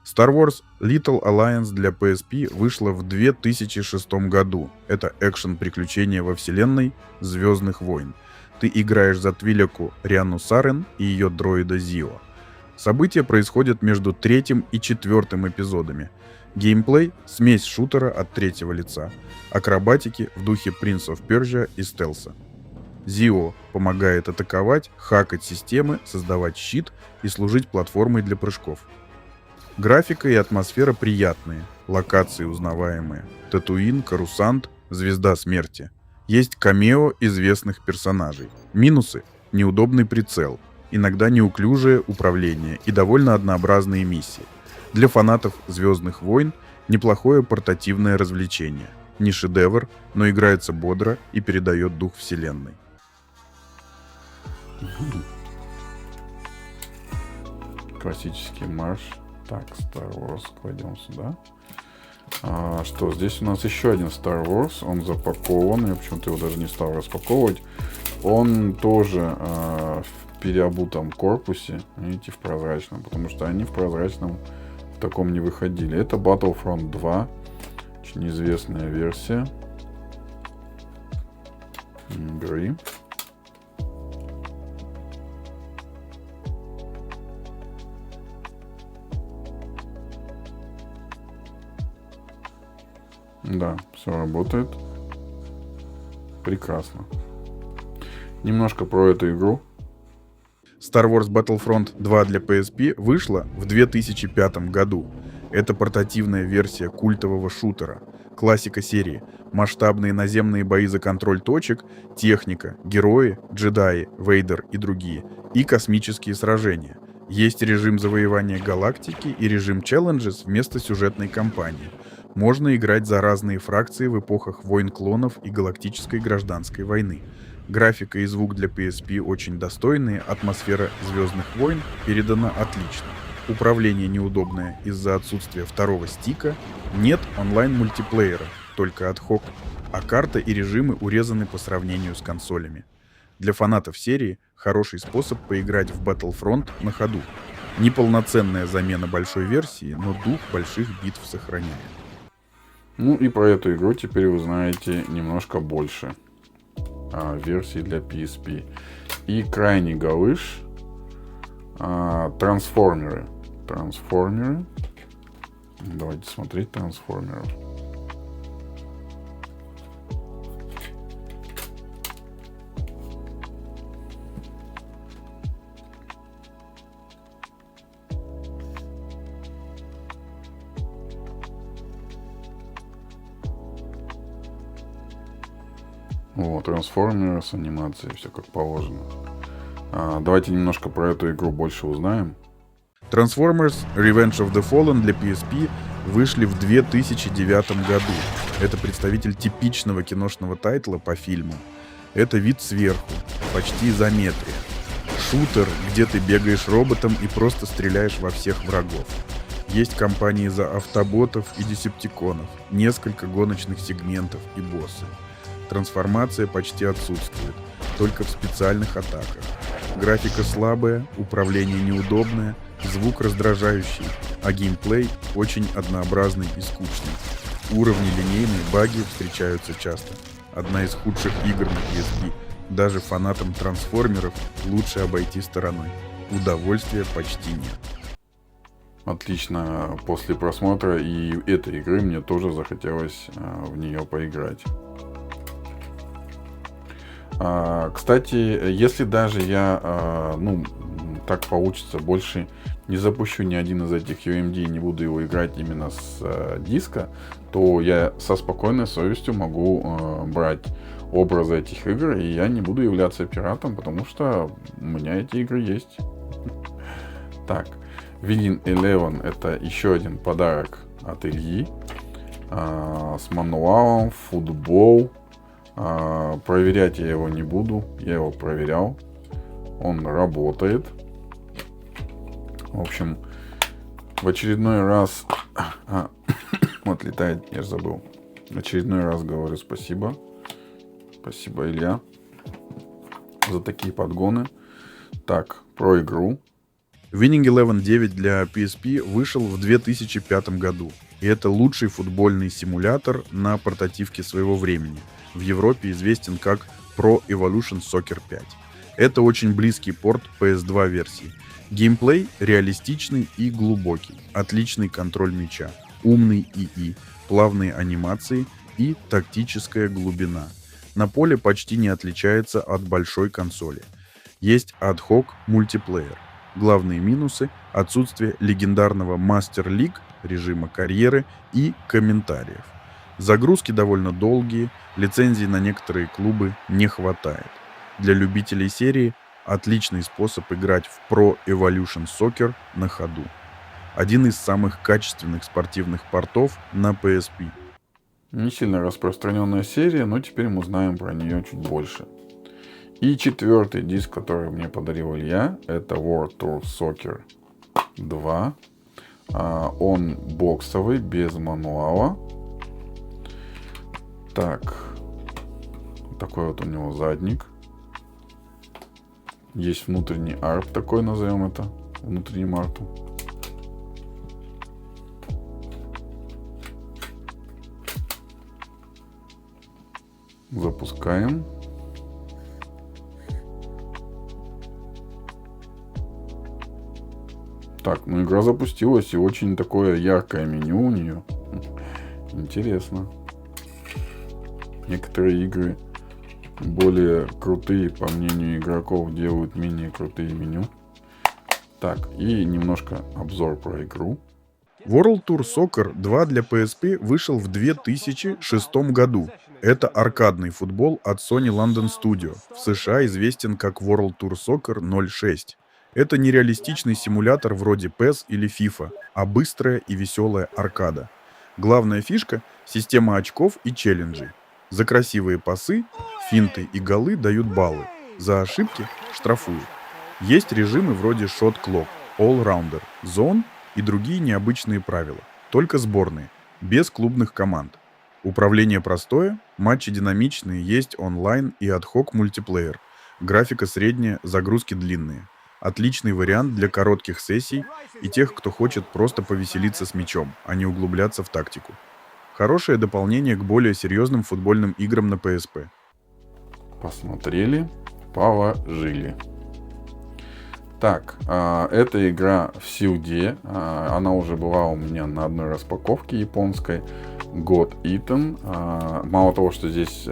Star Wars Lethal Alliance для PSP вышла в 2006 году. Это экшен-приключение во вселенной Звездных войн. Ты играешь за Твилеку Рианну Сарен и ее дроида Зио. События происходят между третьим и четвертым эпизодами. Геймплей — смесь шутера от третьего лица, акробатики в духе Prince of Persia и стелса. Зио помогает атаковать, хакать системы, создавать щит и служить платформой для прыжков. Графика и атмосфера приятные, локации узнаваемые. Татуин, Карусант, Звезда Смерти. Есть камео известных персонажей. Минусы — неудобный прицел, иногда неуклюжее управление и довольно однообразные миссии. Для фанатов «Звездных войн» неплохое портативное развлечение. Не шедевр, но играется бодро и передает дух вселенной. Классический марш. Так, Star Wars кладем сюда. Что, здесь у нас еще один Star Wars. Он запакован. Я почему-то его даже не стал распаковывать. Он тоже в переобутом корпусе. Видите, в прозрачном. Потому что они в прозрачном в таком не выходили. Это Battlefront 2. Очень известная версия игры. Да, все работает. Прекрасно. Немножко про эту игру. Star Wars Battlefront 2 для PSP вышла в 2005 году. Это портативная версия культового шутера. Классика серии. Масштабные наземные бои за контроль точек, техника, герои, джедаи, Вейдер и другие. И космические сражения. Есть режим завоевания галактики и режим Challenges вместо сюжетной кампании. Можно играть за разные фракции в эпохах войн клонов и галактической гражданской войны. Графика и звук для PSP очень достойные, атмосфера «Звездных войн» передана отлично. Управление неудобное из-за отсутствия второго стика, нет онлайн-мультиплеера, только адхок, а карта и режимы урезаны по сравнению с консолями. Для фанатов серии хороший способ поиграть в Battlefront на ходу. Неполноценная замена большой версии, но дух больших битв сохраняет. Ну и про эту игру теперь вы знаете немножко больше версий для PSP. И крайний галыш трансформеры. Давайте смотреть трансформеров. Вот, трансформеры с анимацией, все как положено. Давайте немножко про эту игру больше узнаем. Transformers Revenge of the Fallen для PSP вышли в 2009 году. Это представитель типичного киношного тайтла по фильму. Это вид сверху, почти изометрия. Шутер, где ты бегаешь роботом и просто стреляешь во всех врагов. Есть кампании за автоботов и десептиконов, несколько гоночных сегментов и боссы. Трансформация почти отсутствует, только в специальных атаках. Графика слабая, управление неудобное, звук раздражающий, а геймплей очень однообразный и скучный. Уровни линейные, баги встречаются часто. Одна из худших игр на PSP. Даже фанатам трансформеров лучше обойти стороной. Удовольствия почти нет. Отлично, после просмотра и этой игры мне тоже захотелось в нее поиграть. Кстати, если даже я, так получится, больше не запущу ни один из этих UMD и не буду его играть именно с диска, то я со спокойной совестью могу брать образы этих игр, и я не буду являться пиратом, потому что у меня эти игры есть. Так, Win 11 это еще один подарок от Ильи с мануалом, футбол. Проверять я его не буду, я его проверял, он работает. В общем, в очередной раз вот летает, я же забыл. В очередной раз говорю спасибо, Илья, за такие подгоны. Так, про игру. Winning Eleven 9 для PSP вышел в 2005 году, и это лучший футбольный симулятор на портативке своего времени. В Европе известен как Pro Evolution Soccer 5. Это очень близкий порт PS2 версии. Геймплей реалистичный и глубокий, отличный контроль мяча, умный ИИ, плавные анимации и тактическая глубина. На поле почти не отличается от большой консоли. Есть ad-hoc мультиплеер. Главные минусы – отсутствие легендарного Master League, режима карьеры и комментариев. Загрузки довольно долгие, лицензий на некоторые клубы не хватает. Для любителей серии отличный способ играть в Pro Evolution Soccer на ходу. Один из самых качественных спортивных портов на PSP. Не сильно распространенная серия, но теперь мы знаем про нее чуть больше. И четвертый диск, который мне подарил Илья, это World Tour Soccer 2. Он боксовый, без мануала. Так, такой вот у него задник. Есть внутренний арт, такой назовем это, внутренним артом. Запускаем. Так, ну игра запустилась, и очень такое яркое меню у нее. Интересно. Некоторые игры более крутые, по мнению игроков, делают менее крутые меню. Так, и немножко обзор про игру. World Tour Soccer 2 для PSP вышел в 2006 году. Это аркадный футбол от Sony London Studio. В США известен как World Tour Soccer 06. Это нереалистичный симулятор вроде PES или FIFA, а быстрая и веселая аркада. Главная фишка – система очков и челленджей. За красивые пасы, финты и голы дают баллы. За ошибки – штрафуют. Есть режимы вроде Shot Clock, All Rounder, Zone и другие необычные правила. Только сборные, без клубных команд. Управление простое, матчи динамичные, есть онлайн и ad-hoc мультиплеер. Графика средняя, загрузки длинные. Отличный вариант для коротких сессий и тех, кто хочет просто повеселиться с мячом, а не углубляться в тактику. Хорошее дополнение к более серьезным футбольным играм на PSP. Посмотрели, положили. Так, эта игра в силде, она уже была у меня на одной распаковке японской, God Eaten. Мало того, что здесь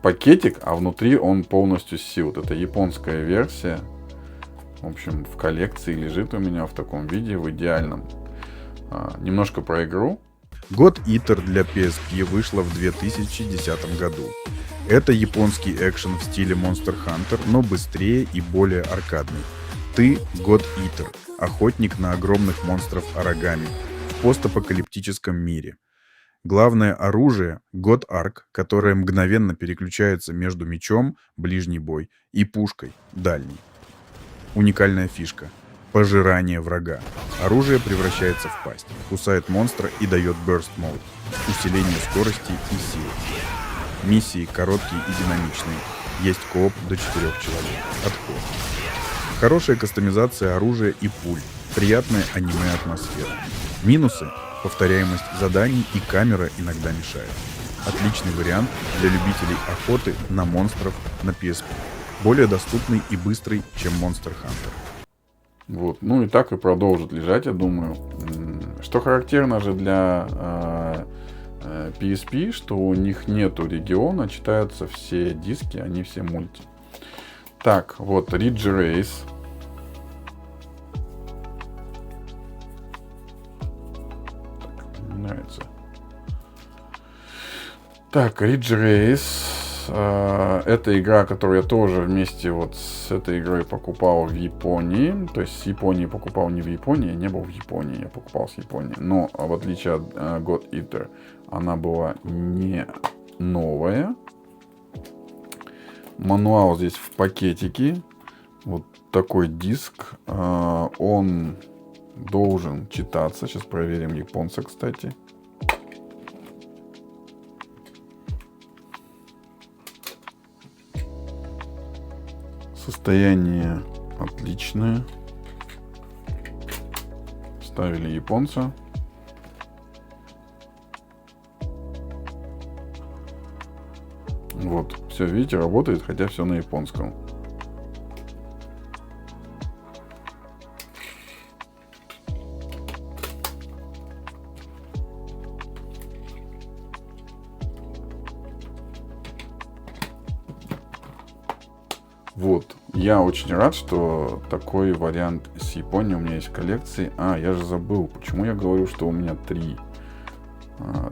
пакетик, а внутри он полностью sealed. Это японская версия. В общем, в коллекции лежит у меня в таком виде, в идеальном. Немножко про игру. God Eater для PSP вышла в 2010 году. Это японский экшен в стиле Monster Hunter, но быстрее и более аркадный. Ты God Eater, охотник на огромных монстров оригами в постапокалиптическом мире. Главное оружие — God Arc, которое мгновенно переключается между мечом, ближний бой, и пушкой, дальний. Уникальная фишка — пожирание врага. Оружие превращается в пасть, кусает монстра и дает Burst Mode, усиление скорости и силы. Миссии короткие и динамичные. Есть кооп до 4 человек. Отход. Хорошая кастомизация оружия и пуль. Приятная аниме-атмосфера. Минусы — повторяемость заданий и камера иногда мешает. Отличный вариант для любителей охоты на монстров на PSP. Более доступный и быстрый, чем Monster Hunter. Вот, ну и так и продолжит лежать, я думаю. Что характерно же для PSP, что у них нету региона, читаются все диски, они все мульти. Так, вот Ridge Race. Так, мне нравится. Так, Ridge Race. Это игра, которую я тоже вместе вот с этой игрой покупал в Японии. То есть с Японии покупал не в Японии, я не был в Японии, я покупал с Японии. Но в отличие от God Eater, она была не новая. Мануал здесь в пакетике. Вот такой диск. Он должен читаться. Сейчас проверим японца, кстати. Состояние отличное. Ставили японца. Вот, все, видите, работает, хотя все на японском. Вот, я очень рад, что такой вариант с Японией у меня есть в коллекции. Я же забыл, почему я говорю, что у меня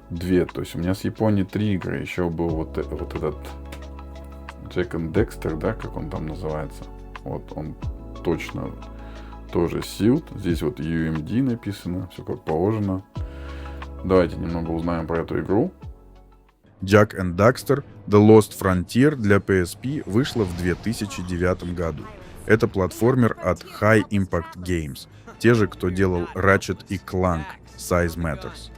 две. То есть у меня с Японией 3 игры. Еще был вот этот Jack and Dexter, да, как он там называется. Вот он точно тоже sealed. Здесь вот UMD написано, все как положено. Давайте немного узнаем про эту игру. Jak and Daxter The Lost Frontier для PSP вышла в 2009 году. Это платформер от High Impact Games, те же, кто делал Ratchet и Clank Size Matters.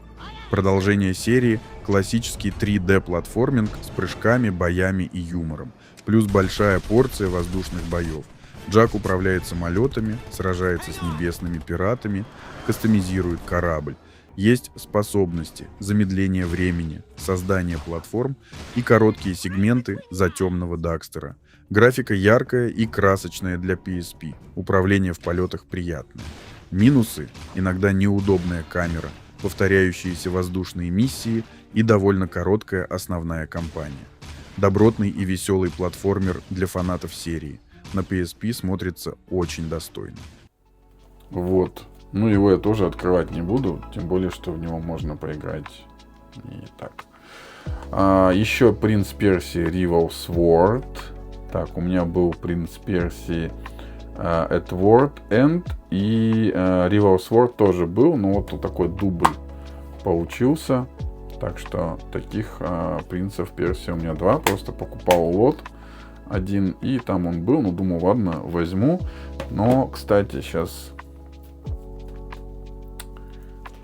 Продолжение серии — классический 3D-платформинг с прыжками, боями и юмором, плюс большая порция воздушных боев. Джак управляет самолетами, сражается с небесными пиратами, кастомизирует корабль. Есть способности, замедление времени, создание платформ и короткие сегменты за темного Дакстера. Графика яркая и красочная для PSP, управление в полетах приятное. Минусы — иногда неудобная камера, повторяющиеся воздушные миссии и довольно короткая основная кампания. Добротный и веселый платформер для фанатов серии. На PSP смотрится очень достойно. Вот. Ну, его я тоже открывать не буду, тем более, что в него можно поиграть не так. Еще «Принц Персии Rival Sword». Так, у меня был «Принц Персии Edward End», и Rival Sword тоже был, но вот такой дубль получился. Так что таких «Принцев Персии» у меня 2, просто покупал лот один, и там он был, думаю, ладно, возьму. Но, кстати, сейчас...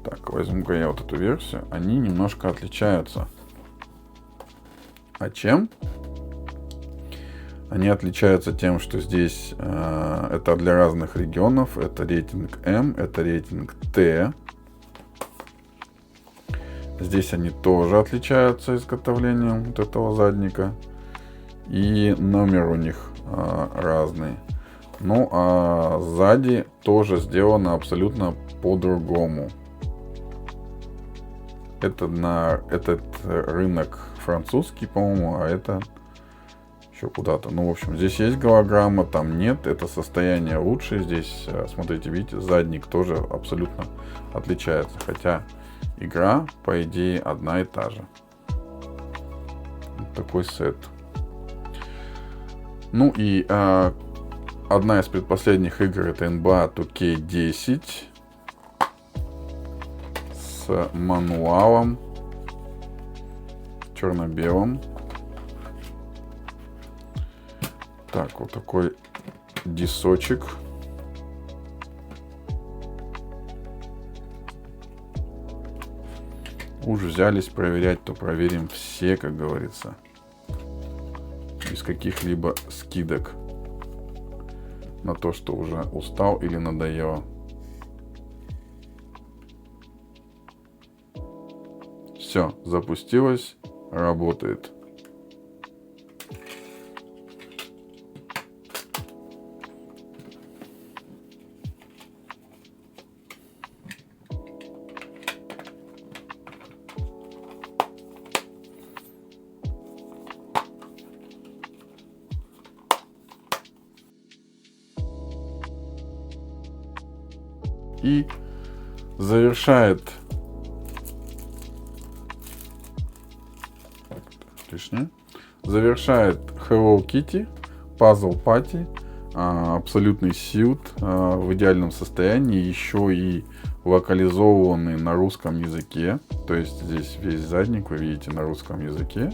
Так, возьму-ка я вот эту версию. Они немножко отличаются. А чем? Они отличаются тем, что здесь это для разных регионов. Это рейтинг М, это рейтинг Т. Здесь они тоже отличаются изготовлением вот этого задника. И номер у них разный. Ну, а сзади тоже сделано абсолютно по-другому. Это на этот рынок французский, по-моему, а это еще куда-то. Ну, в общем, здесь есть голограмма, там нет. Это состояние лучше. Здесь, смотрите, видите, задник тоже абсолютно отличается. Хотя игра, по идее, одна и та же. Вот такой сет. Ну и одна из предпоследних игр — это NBA 2K10. С мануалом черно-белым. Так, вот такой дисочек. Уж взялись проверять, то проверим все, как говорится. Без каких-либо скидок на то, что уже устал или надоело. Все, запустилось, работает. И завершает Hello Kitty Puzzle Party, абсолютный силд в идеальном состоянии, еще и локализованный на русском языке. То есть здесь весь задник вы видите на русском языке.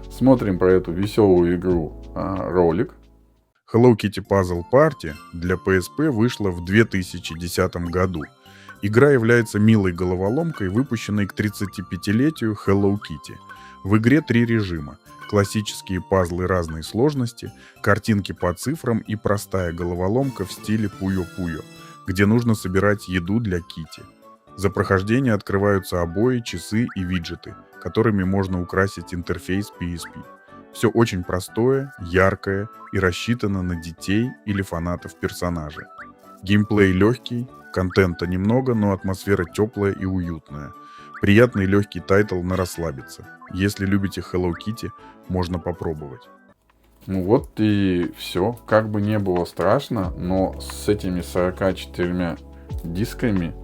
Смотрим про эту веселую игру ролик. Hello Kitty Puzzle Party для PSP вышла в 2010 году. Игра является милой головоломкой, выпущенной к 35-летию Hello Kitty. В игре 3 режима: классические пазлы разной сложности, картинки по цифрам и простая головоломка в стиле Пуё-Пуё, где нужно собирать еду для Китти. За прохождение открываются обои, часы и виджеты, которыми можно украсить интерфейс PSP. Все очень простое, яркое и рассчитано на детей или фанатов персонажей. Геймплей легкий, контента немного, но атмосфера теплая и уютная. Приятный легкий тайтл на расслабиться. Если любите Hello Kitty, можно попробовать. Ну вот и все. Как бы не было страшно, но с этими 44 дисками,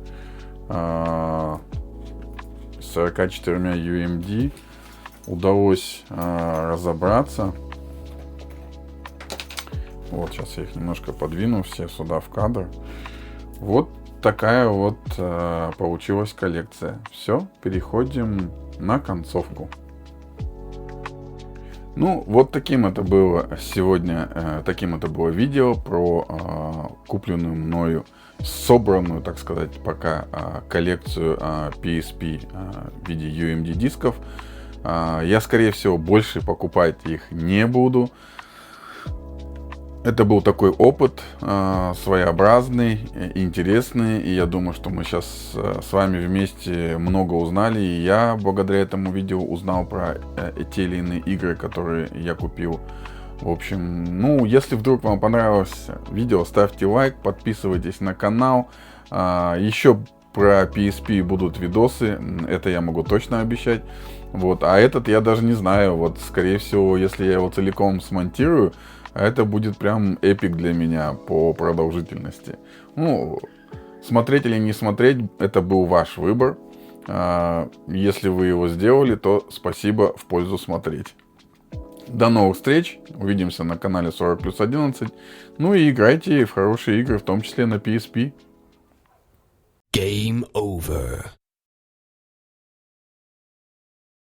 44 UMD удалось разобраться. Вот, сейчас я их немножко подвину все сюда в кадр. Вот такая вот получилась коллекция. Все, переходим на концовку. Ну, вот таким это было сегодня, таким это было видео про купленную мною, собранную, так сказать, пока коллекцию PSP в виде UMD дисков. Я, скорее всего, больше покупать их не буду. Это был такой опыт своеобразный, интересный, и я думаю, что мы сейчас с вами вместе много узнали, и я благодаря этому видео узнал про те или иные игры, которые я купил. В общем, ну, если вдруг вам понравилось видео, ставьте лайк, подписывайтесь на канал. Еще про PSP будут видосы, это я могу точно обещать. Вот, а этот я даже не знаю, вот, скорее всего, если я его целиком смонтирую, это будет прям эпик для меня по продолжительности. Ну, смотреть или не смотреть, это был ваш выбор. Если вы его сделали, то спасибо, в пользу смотреть. До новых встреч. Увидимся на канале 40+11. Ну и играйте в хорошие игры, в том числе на PSP. Game over.